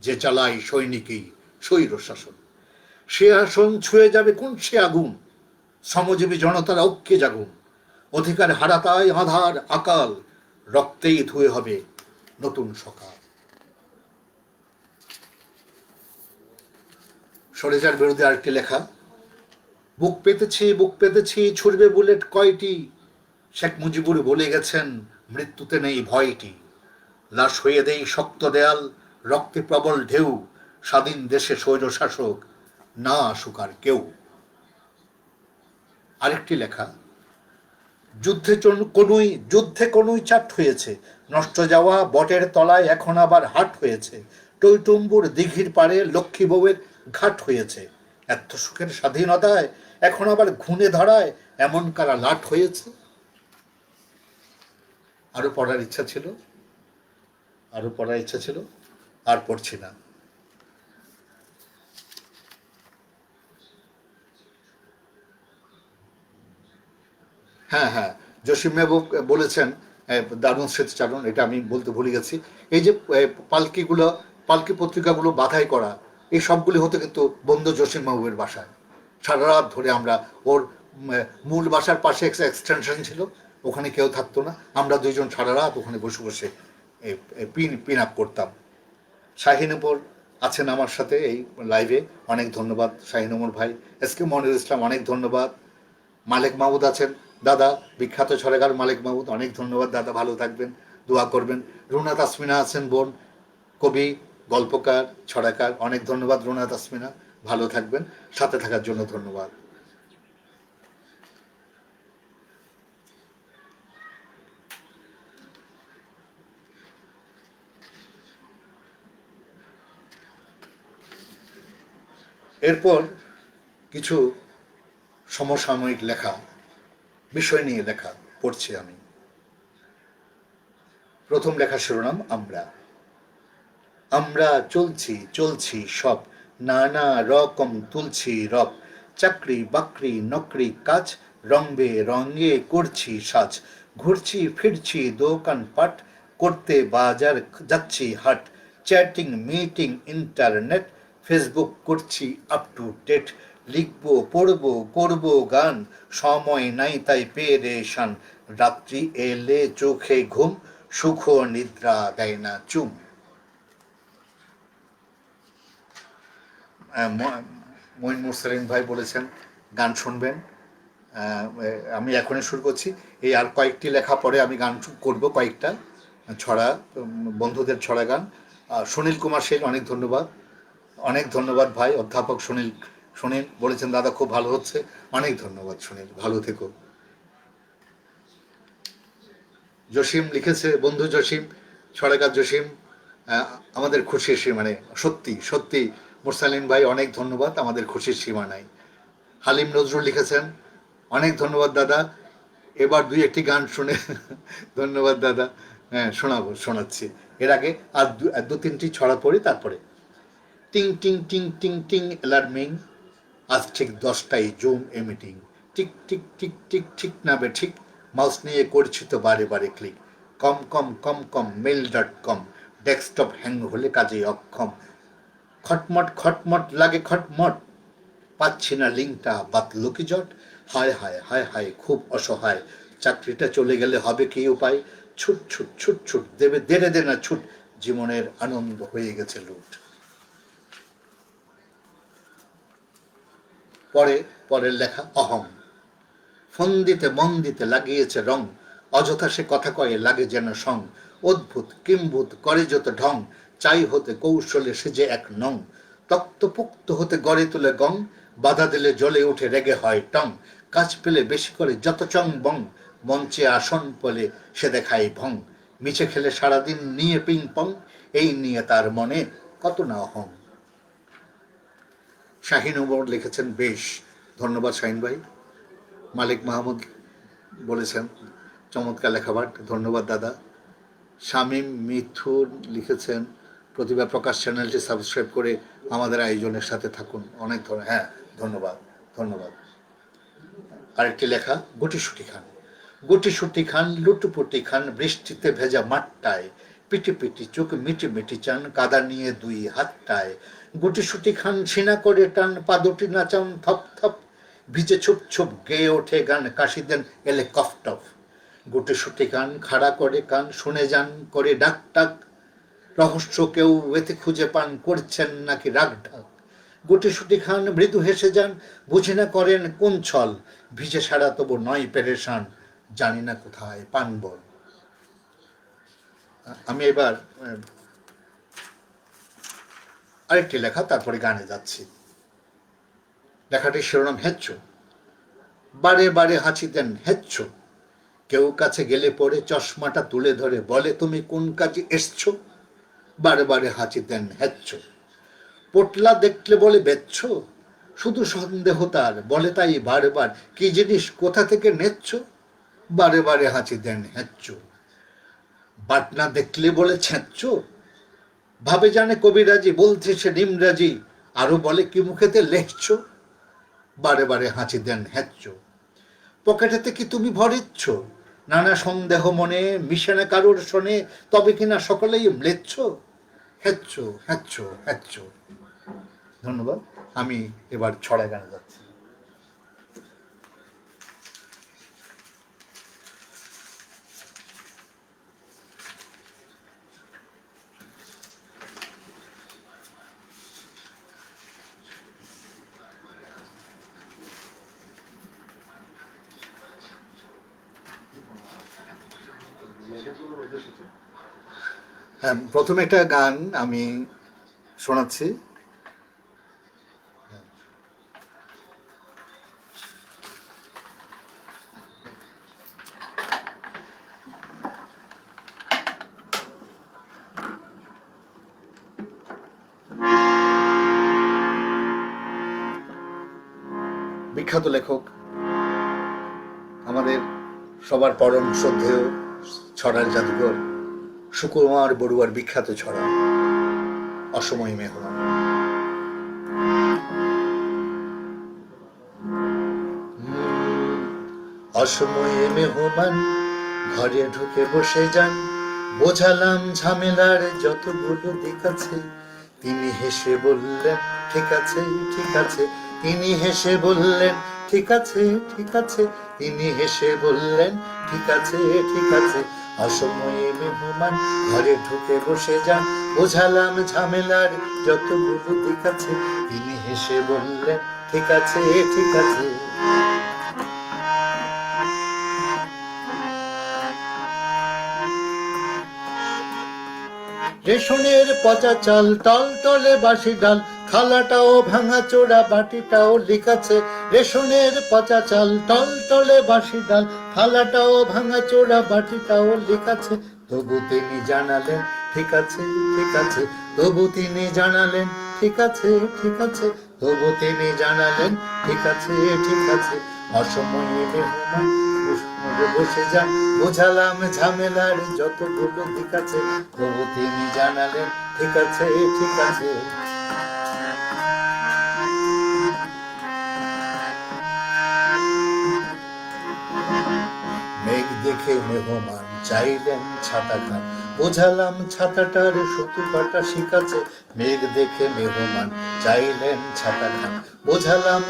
যে চালায় সৈনিকই স্বৈর শাসন। সে আসন ছুঁয়ে যাবে কোন সে আগুন, শ্রমজীবী জনতার ঐক্যে জাগুন। অধিকার হারাতায় আধার আকাল, রক্তেই ধুয়ে হবে নতুন সকাল। স্বৈরাচার বিরোধী আরেকটি লেখা, বুক পেতেছি ছুড়বে বুলেট কয়টি, শেখ মুজিবুর বলে গেছেন মৃত্যুতে নেই ভয়টি। লাশ হয়ে দেই শক্ত দেয়াল, রক্তে প্রবল ঢেউ, স্বাধীন দেশে স্বৈর শাসক না আসুক আর কেউ। আরেকটি লেখা, যুদ্ধে কোনুই চাট হয়েছে, নষ্ট যাওয়া বটের তলায় এখন আবার হাট হয়েছে। টইটুম্বুর দিঘির পাড়ে লক্ষ্মী বউয়ের ঘাট হয়েছে। এত সুখের স্বাধীনতায় এখন আবার ঘুণে ধরায় এমন কারা লাট হয়েছে। আরো পড়ার ইচ্ছা ছিল, আর পড়ছি না। হ্যাঁ হ্যাঁ, জসিম মেহবুব বলেছেন দারুণ স্মৃতিচারণ, এটা আমি বলতে ভুলে গেছি। এই যে পালকিগুলো, পালকি পত্রিকাগুলো বাধাই করা, এই সবগুলি হতো কিন্তু বন্ধু জসিম মেহবুবের বাসায়। সারা রাত ধরে আমরা ওর মূল বাসার পাশে একটা এক্সটেনশন ছিল, ওখানে কেউ থাকতো না, আমরা দুইজন সারা রাত ওখানে বসে বসে পিন আপ করতাম। শাহিন উপর আছেন আমার সাথে এই লাইভে, অনেক ধন্যবাদ শাহিন ওমর ভাই। এসকে মনিরুল ইসলাম অনেক ধন্যবাদ। মালেক মাহমুদ আছেন দাদা, বিখ্যাত ছড়াকার মালেক মাহমুদ, অনেক ধন্যবাদ দাদা, ভালো থাকবেন, দোয়া করবেন। রুনা তাসমিনা আছেন বোন, কবি, গল্পকার, ছড়াকার, অনেক ধন্যবাদ রুনা তাসমিনা, ভালো থাকবেন, সাথে থাকার জন্য ধন্যবাদ। এরপর কিছু সমসাময়িক লেখা, বিষয় নিয়ে লেখা পড়ছি আমি। প্রথম লেখার শিরোনাম আমরা। আমরা চলছি চলছি সব, নানা রকম তুলছি রব, চাকরি বাকরি নকরি কাজ, রঙে রঙে করছি সাজ, ঘুরছি ফিরছি দোকান পাট, করতে বাজার যাচ্ছি হাট, চ্যাটিং মিটিং ইন্টারনেট, ফেসবুক করছি আপ টু ডেট, লিখবো পড়বো করবো গান, সময় নাই তাই পেরেশান, রাত্রি এলে চোখে ঘুম, সুখ নিদ্রা দেয় না চুম। মঈন মুরসালিন ভাই বলেছেন গান শুনবেন, আমি এখনই শুরু করছি। এই আর কয়েকটি লেখা পরে আমি গান করব, কয়েকটা ছড়া, বন্ধুদের ছড়া গান। সুনীল কুমার সেন অনেক ধন্যবাদ, অনেক ধন্যবাদ ভাই, অধ্যাপক সুনীল। সুনীল বলেছেন দাদা খুব ভালো হচ্ছে, অনেক ধন্যবাদ সুনীল, ভালো থেকো। জসিম লিখেছে, বন্ধু জসিম, ছড়াকার জসিম, আমাদের খুশির সীমানে, সত্যি সত্যি মুরসালিন ভাই অনেক ধন্যবাদ, আমাদের খুশির সীমা নাই। হালিম নজরুল লিখেছেন, অনেক ধন্যবাদ দাদা, এবার দুই একটি গান শুনে ধন্যবাদ দাদা, হ্যাঁ শোনাচ্ছি। এর আগে আর দু তিনটি ছড়া পড়ি তারপরে। টিং টিং টিং টিং টিং অ্যালার্মিং, আজ ঠিক 10টায় জুম এ meeting, tick tick tick tick ঠিক না বে ঠিক, মাউস নিয়ে করছি তো বারে বারে ক্লিক, কম কম কম কম মেল.com, ডেস্কটপ হ্যাং হলে কাজে অক্ষম, খটমট খটমট লাগে খটমট, পাচ্ছি না লিঙ্কটা বাতলো কি জট, হায় হায় হায় হায় খুব অসহায়, চাকরিটা চলে গেলে হবে কি উপায়, ছুট ছুট ছুট ছুট দেবে দেরে দে না ছুট, জীবনের আনন্দ হয়ে গেছে লুট। পরের লেখা অহং। ফোন দিতে মন দিতে লাগিয়েছে রং, অযথা সে কথা কয়ে লাগে যেন সং, অদ্ভুত কিম্ভূত করে যত ঢং, চাই হতে কৌশলে সে যে এক নং, তক্তপুক্ত হতে গড়ে তুলে গং, বাধা দিলে জ্বলে উঠে রেগে হয় টং, কাজ পেলে বেশি করে যত চং বং, মঞ্চে আসন পেলে সে দেখায় ভং, মিছে খেলে সারাদিন নিয়ে পিং পং, এই নিয়ে তার মনে কত না অহং। শাহিন ওমর লিখেছেন, বেশ, ধন্যবাদ শাহিন ভাই। মালিক মাহমুদ বলেছেন চমৎকার লেখাপাঠ, ধন্যবাদ দাদা। শামীম মিথুন লিখেছেন, প্রতিভা প্রকাশ চ্যানেলটি সাবস্ক্রাইব করে আমাদের আয়োজনের সাথে থাকুন, অনেক হ্যাঁ ধন্যবাদ ধন্যবাদ। আরেকটি লেখা, গুটিসুটি খান। গুটিসুটি খান লুটুপুটি খান, বৃষ্টিতে ভেজা মাঠটায়, পিটি পিটি চোখ মিটি মিটি চান, কাদা নিয়ে দুই হাতটায়, গুটিসুটি খান ছিনা করে টান, পা দুটি নাচান থপ থপ, ভিজে ছুপ ছুপ গেয়ে ওঠে গান, কাশি দেন এলে কফ টফ, গুটিসুটি খান খাড়া করে কান, শুনে যান করে ডাক টাক, রহস্য কেউ এতে খুঁজে পান, করছেন নাকি রাগ ঢাক, গুটিসুটি খান মৃদু হেসে যান, বুঝে না করেন কোন ছল, ভিজে সারা তবু নয় পেরেশান, জানি না কোথায় পান বল। আমি এবার আরেকটি লেখা, তারপরে গানে যাচ্ছি। লেখাটির শিরোনাম হেচ্ছো। বারে বারে হাঁচি দেন হেচ্ছো, কেউ কাছে গেলে পরে চশমাটা তুলে ধরে বলে তুমি কোন কাজে এসছো, বারে বারে হাঁচি দেন হেচ্ছো, পোটলা দেখলে বলে বেচছো, শুধু সন্দেহ তার, বলে তাই বারবার কি জিনিস কোথা থেকে নেচ্ছ, বারে বারে হাঁচি দেন হেচ্ছো, বাটনা দেখলে বলে ছেঁচ্ছো, ভাবে জানে কবিরাজি, বলছে সে নিমরাজি, আরো বলে কি মুখেতে লেখছো, বারে বারে হাঁচি দেন হেচ্ছো, পকেটেতে কি তুমি ভরিচ্ছ? নানা সন্দেহ মনে মিশে না কারোর শোনে, তবে কিনা সকলেই ম্লেচ্ছ। হেচ্ছ হেচ্ছ হেচ্ছ। ধন্যবাদ। আমি এবার ছড়া গানে যাচ্ছি। হ্যাঁ, প্রথমে একটা গান আমি শোনাচ্ছি। বিখ্যাত লেখক, আমাদের সবার পরম শ্রদ্ধেয় ছড়ার জাদুঘর সুকুমার বড়ুয়ার বিখ্যাত ছড়া অসময় মেহমান। অসময়ে মেহমান ঘরে ঢুকে বসে যান, বোঝালাম ঝামেলার যতগুলো দিক আছে। তিনি হেসে বললেন ঠিক আছে ঠিক আছে। তিনি হেসে বললেন ঠিক আছে ঠিক আছে। তিনি হেসে বললেন ঠিক আছে ঠিক আছে। অসময়ে মেহমান ঘরে ঢুকে বসে যান, বোঝালাম ঝামেলার যতগুলো দিক আছে। তিনি হেসে বললেন ঠিক আছে ঠিক আছে। রেশনের পচা চাল, টল টলে বাসি ডাল, থালাটাও ভাঙা চোরা, বাটিটাও লিখাছে। রেশনের পচা চাল, টল টলে বাসি ডাল, থালাটাও ভাঙা চোরা, বাটিটাও লিখাছে। তবু তিনি জানালেন ঠিক আছে ঠিক আছে। তবু তিনি জানালেন ঠিক আছে ঠিক আছে। তবু তিনি জানালেন ঠিক আছে ঠিক আছে। অসময়ে মেহমান বসে যান, বোঝালাম ঝামেলার যতগুলো দিক আছে। তবু তিনি জানালেন ঠিক আছে ঠিক আছে। মেঘ দেখে মেহমান চাইলেন ছাতা খান, বোঝালাম ছাতাটার সুতো কাটা শিখাছে। মেঘ দেখে মেহমান চাইলেন ছাতা খান, বোঝালাম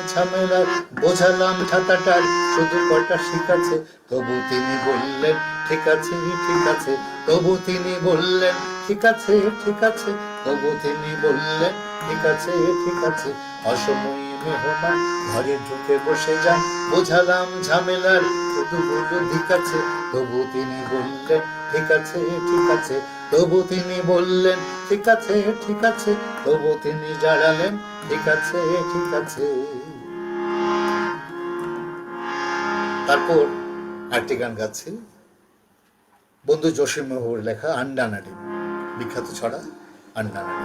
বোঝালাম ছাতাটার সুতো কাটা শিখাছে। তবু তিনি বললেন ঠিক আছে ঠিক আছে। তবু তিনি বললেন ঠিক আছে ঠিক আছে। তবু তিনি বললেন ঠিক আছে ঠিক আছে। অসময়ে মেহমান ঘরে ঢুকে বসে যান, বোঝালাম ঝামেলার কতগুলো দিক আছে। তবু তিনি বললেন ঠিক আছে ঠিক আছে। তবু তিনি বললেন ঠিক আছে ঠিক আছে। তবু তিনি জানালেন ঠিক আছে ঠিক আছে। তারপর আরেকটি গান গাচ্ছি, বন্ধু জসিম মেহবুবের লেখা আন্ডানাডি, বিখ্যাত ছড়া আন্ডানাডি।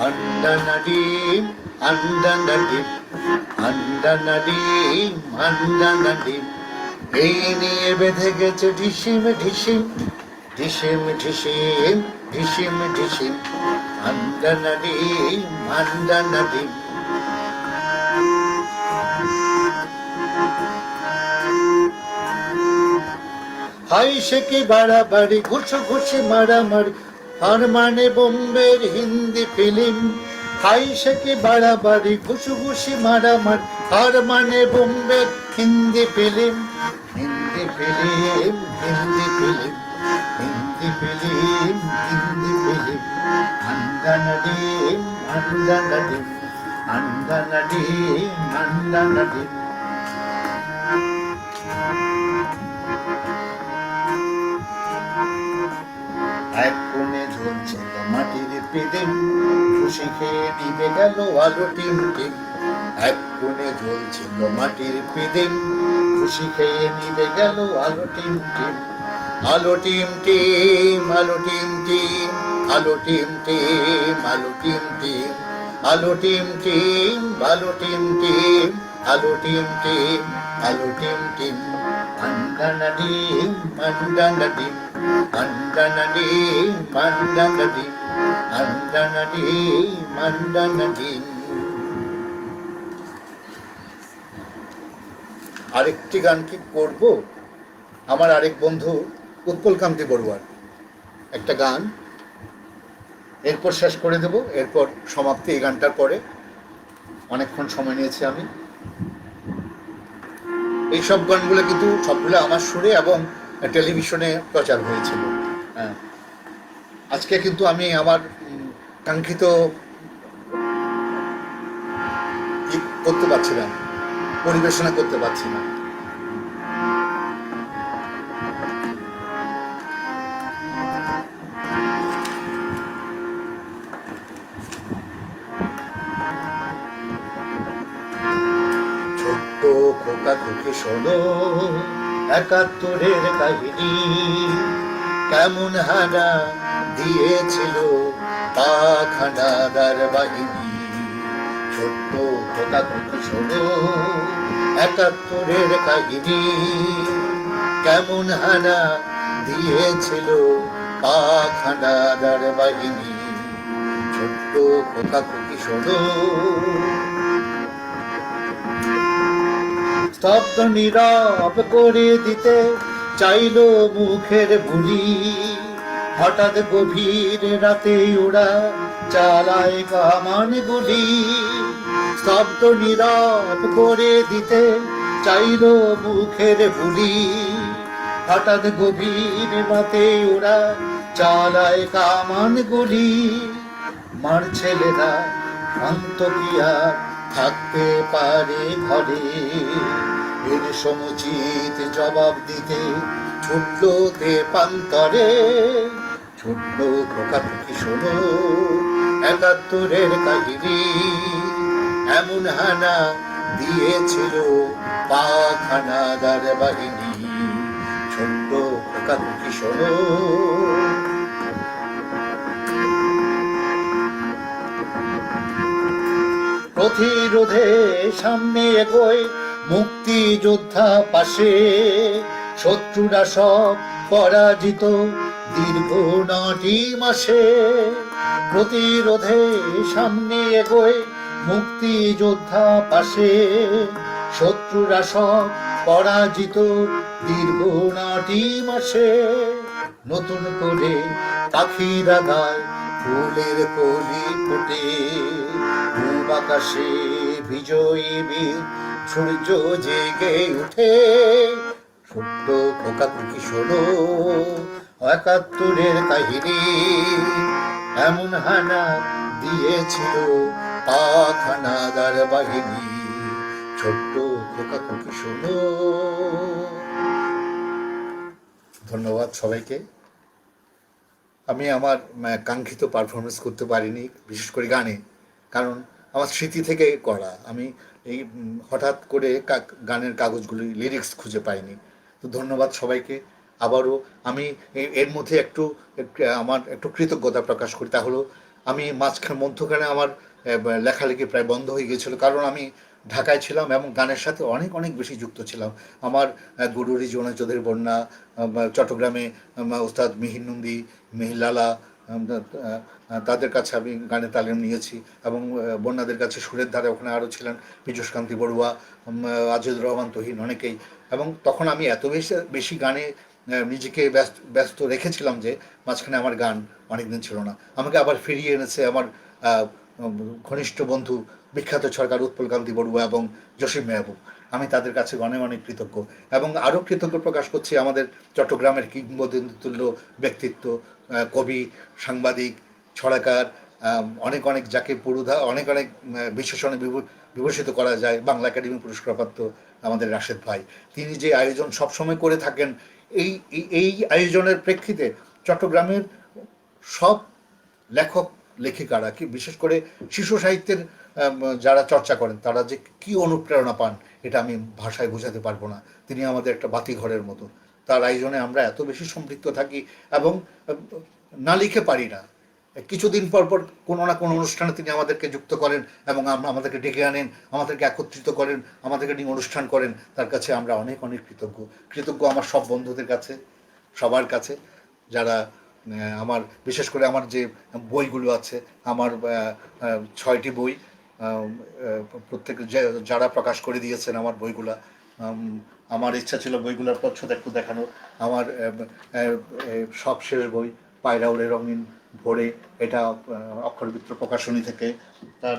Andanadim, andanadim, andanadim, andanadim, এই নিয়ে বেঁধে গেছে ঢিসিম ঢিসিম, ঢিসিম ঢিসিম, ঢিসিম ঢিসিম, আন্ডানাডিম আন্ডানাডিম। হাই সে কি বাড়াবাড়ি, ঘুষোঘুষি মারামারি, আর মানে বোম্বের হিন্দি ফিল্ম। হাই সে কি বাড়াবাড়ি, ঘুষোঘুষি মারামারি, আর মানে বোম্বের Hindi film. Hindi film, Hindi film, Hindi film, Hindi film. আন্ডানাডিম আন্ডানাডিম, আন্ডানাডিম আন্ডানাডিম। এক কোণে ঝুলছে তো মাটির পিদিম, খুশি খেয়ে নিভে গেল আলো টিম টিম। এক কোণে ঝুলছিল মাটির পিদিম, খুশি খেয়ে নিভে গেল আলো টিম টিম। আলো টিম টিম, আলো টিম টিম, আলো টিম টিম, আলো টিম টিম। আলো টিম টিম, আলো টিম টিম, আলো টিম টিম, আলো টিম টিম, আন্ডানা ডিম, আন্ডানা ডিম, আন্ডানা ডিম, আন্ডানা ডিম, আন্ডানা ডিম, আন্ডানা ডিম। আরেকটি গান কি করবো? আমার আরেক বন্ধু উৎপলকান্তি বড়ুয়ার একটা গান, এরপর শেষ করে দেব, এরপর সমাপ্তি এই গানটার পরে। অনেকক্ষণ সময় নিয়েছি আমি। এইসব গানগুলো কিন্তু সবগুলো আমার সুরে এবং টেলিভিশনে প্রচার হয়েছিল। হ্যাঁ, আজকে কিন্তু আমি আমার কাঙ্ক্ষিত করতে পারছি না, পরিবেশনা করতে পারছি না। ছোট্ট খোকা খুকি শোনো, ৭১-এর কাহিনী, কেমন হানা দিয়েছিল পাখানাদার বাহিনী। ছোট্ট খোকা খুকি শোনো, ৭১-এর কাহিনী, কেমন হানা দিয়েছিল পাখানাদার বাহিনী। ছোট্ট খোকা খুকি শোনো। স্তব্ধ নীরব করে দিতে চাইল মুখের বুলি, হঠাৎ গভীর রাতে ওরা চালায় কামান গুলি। স্তব্ধ নীরব করে দিতে চাইল মুখের বুলি, হঠাৎ গভীর রাতে ওরা চালায় কামান গুলি। মার ছেলেরা শান্ত কি আর থাকতে পারে ঘরে, এর সমুচিত জবাব দিতে ছুটল তেপান্তরে। ছোট্ট খোকা খুকি শোনো, ৭১-এর কাহিনী, এমন হানা দিয়েছিল পাখানাদার বাহিনী। ছোট্ট খোকা খুকি শোনো। প্রতিরোধে সামনে এগোয় মুক্তিযোদ্ধা পাশে, শত্রুরা সব পরাজিত দীর্ঘ ৯টি মাসে। প্রতিরোধে সামনে এগোয় মুক্তিযোদ্ধা পাশে, শত্রুরা সব পরাজিত দীর্ঘ ৯টি মাসে। নতুন করে পাখিরা গায় ফুলের কলি ফোটে, পূব আকাশে বিজয়ী বীর সূর্য জেগে উঠে। ছোট্ট খোকা খুকি শোনো, ৭১-এর কাহিনী, এমন হানা দিয়েছিল পাখানাদার বাহিনী। ছোট্ট খোকা খুকি শোনো। ধন্যবাদ সবাইকে। আমি আমার কাঙ্ক্ষিত পারফরমেন্স করতে পারিনি, বিশেষ করে গানে, কারণ আমার স্মৃতি থেকে করা। আমি এই হঠাৎ করে গানের কাগজগুলি লিরিক্স খুঁজে পাইনি। তো ধন্যবাদ সবাইকে। আবারও আমি এর মধ্যে আমার একটু কৃতজ্ঞতা প্রকাশ করি। তা হলো আমি মধ্যখানে আমার লেখালেখি প্রায় বন্ধ হয়ে গিয়েছিল, কারণ আমি ঢাকায় ছিলাম এবং গানের সাথে অনেক অনেক বেশি যুক্ত ছিলাম। আমার গুরুরি জোনা চৌধুরী বন্যা, চট্টগ্রামে ওস্তাদ মিহির নন্দী, মিহিলালা, তাদের কাছে আমি গানে তালিম নিয়েছি, এবং বন্যাদের কাছে সুরের ধারে ওখানে আরও ছিলেন পীযূষকান্তি বড়ুয়া, আজিজুর রহমান তহিন, অনেকেই। এবং তখন আমি এত বেশি গানে নিজেকে ব্যস্ত রেখেছিলাম যে মাঝখানে আমার গান অনেকদিন ছিল না। আমাকে আবার ফিরিয়ে এনেছে আমার ঘনিষ্ঠ বন্ধু বিখ্যাত ছড়াকার উৎপলকান্তি বড়ুয়া এবং জসিম মেহবুব। আমি তাদের কাছে অনেক অনেক কৃতজ্ঞ, এবং আরও কৃতজ্ঞ প্রকাশ করছি আমাদের চট্টগ্রামের কিংবদন্তিতুল্য ব্যক্তিত্ব, কবি, সাংবাদিক, ছড়াকার, অনেক অনেক যাকে পুরুধা অনেক অনেক বিশেষণে বিভূষিত করা যায়, বাংলা একাডেমি পুরস্কারপ্রাপ্ত আমাদের রাশেদ ভাই। তিনি যে আয়োজন সবসময় করে থাকেন, এই আয়োজনের প্রেক্ষিতে চট্টগ্রামের সব লেখক লেখিকারা, কি বিশেষ করে শিশু সাহিত্যের যারা চর্চা করেন, তারা যে কি অনুপ্রেরণা পান এটা আমি ভাষায় বোঝাতে পারবো না। তিনি আমাদের একটা বাতিঘরের মতো। তার আয়োজনে আমরা এত বেশি সম্পৃক্ত থাকি, এবং না লিখে পারি না, কিছুদিন পর পর কোনো না কোনো অনুষ্ঠানে তিনি আমাদেরকে যুক্ত করেন এবং আমাদেরকে ডেকে আনেন, আমাদেরকে একত্রিত করেন, আমাদেরকে নিয়ে অনুষ্ঠান করেন। তার কাছে আমরা অনেক অনেক কৃতজ্ঞ আমার সব বন্ধুদের কাছে, সবার কাছে, যারা আমার, বিশেষ করে আমার যে বইগুলো আছে, আমার 6টি বই, প্রত্যেক যারা প্রকাশ করে দিয়েছেন আমার বইগুলা। আমার ইচ্ছা ছিল বইগুলোর প্রচ্ছদ একটু দেখানোর। আমার সবশেষ বই পায়রা উড়ে রঙিন ভোরে, এটা অক্ষরমিত্র প্রকাশনী থেকে। তার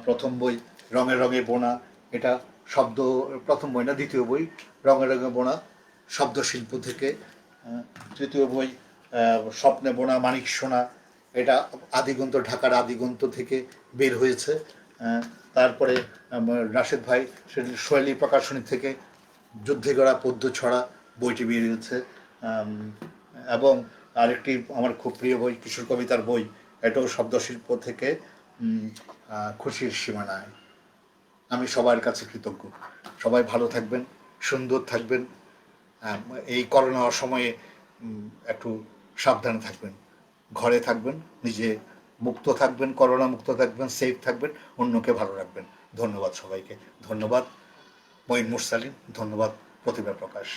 প্রথম বই রঙে রঙে বোনা, এটা শব্দ, প্রথম বই না দ্বিতীয় বই, রঙে রঙে বোনা শব্দশিল্প থেকে। তৃতীয় বই স্বপ্নে বোনা মানিক সোনা, এটা আদিগন্ত, ঢাকার আদিগন্ত থেকে বের হয়েছে। তারপরে রাশেদ ভাই শৈলী প্রকাশনী থেকে যুদ্ধে গড়া পদ্য ছড়া বইটি বেরিয়েছে। এবং আরেকটি আমার খুব প্রিয় বই, কিশোর কবিতার বই, এটাও শব্দশিল্প থেকে, খুশির সীমানায়। আমি সবার কাছে কৃতজ্ঞ। সবাই ভালো থাকবেন, সুন্দর থাকবেন। এই করোনার সময়ে একটু সাবধানে থাকবেন, ঘরে থাকবেন, নিজে মুক্ত থাকবেন, করোনা মুক্ত থাকবেন, সেফ থাকবেন, অন্যকে ভালো রাখবেন। ধন্যবাদ সবাইকে। ধন্যবাদ মঈন মুরসালিন, ধন্যবাদ প্রতিভা প্রকাশ।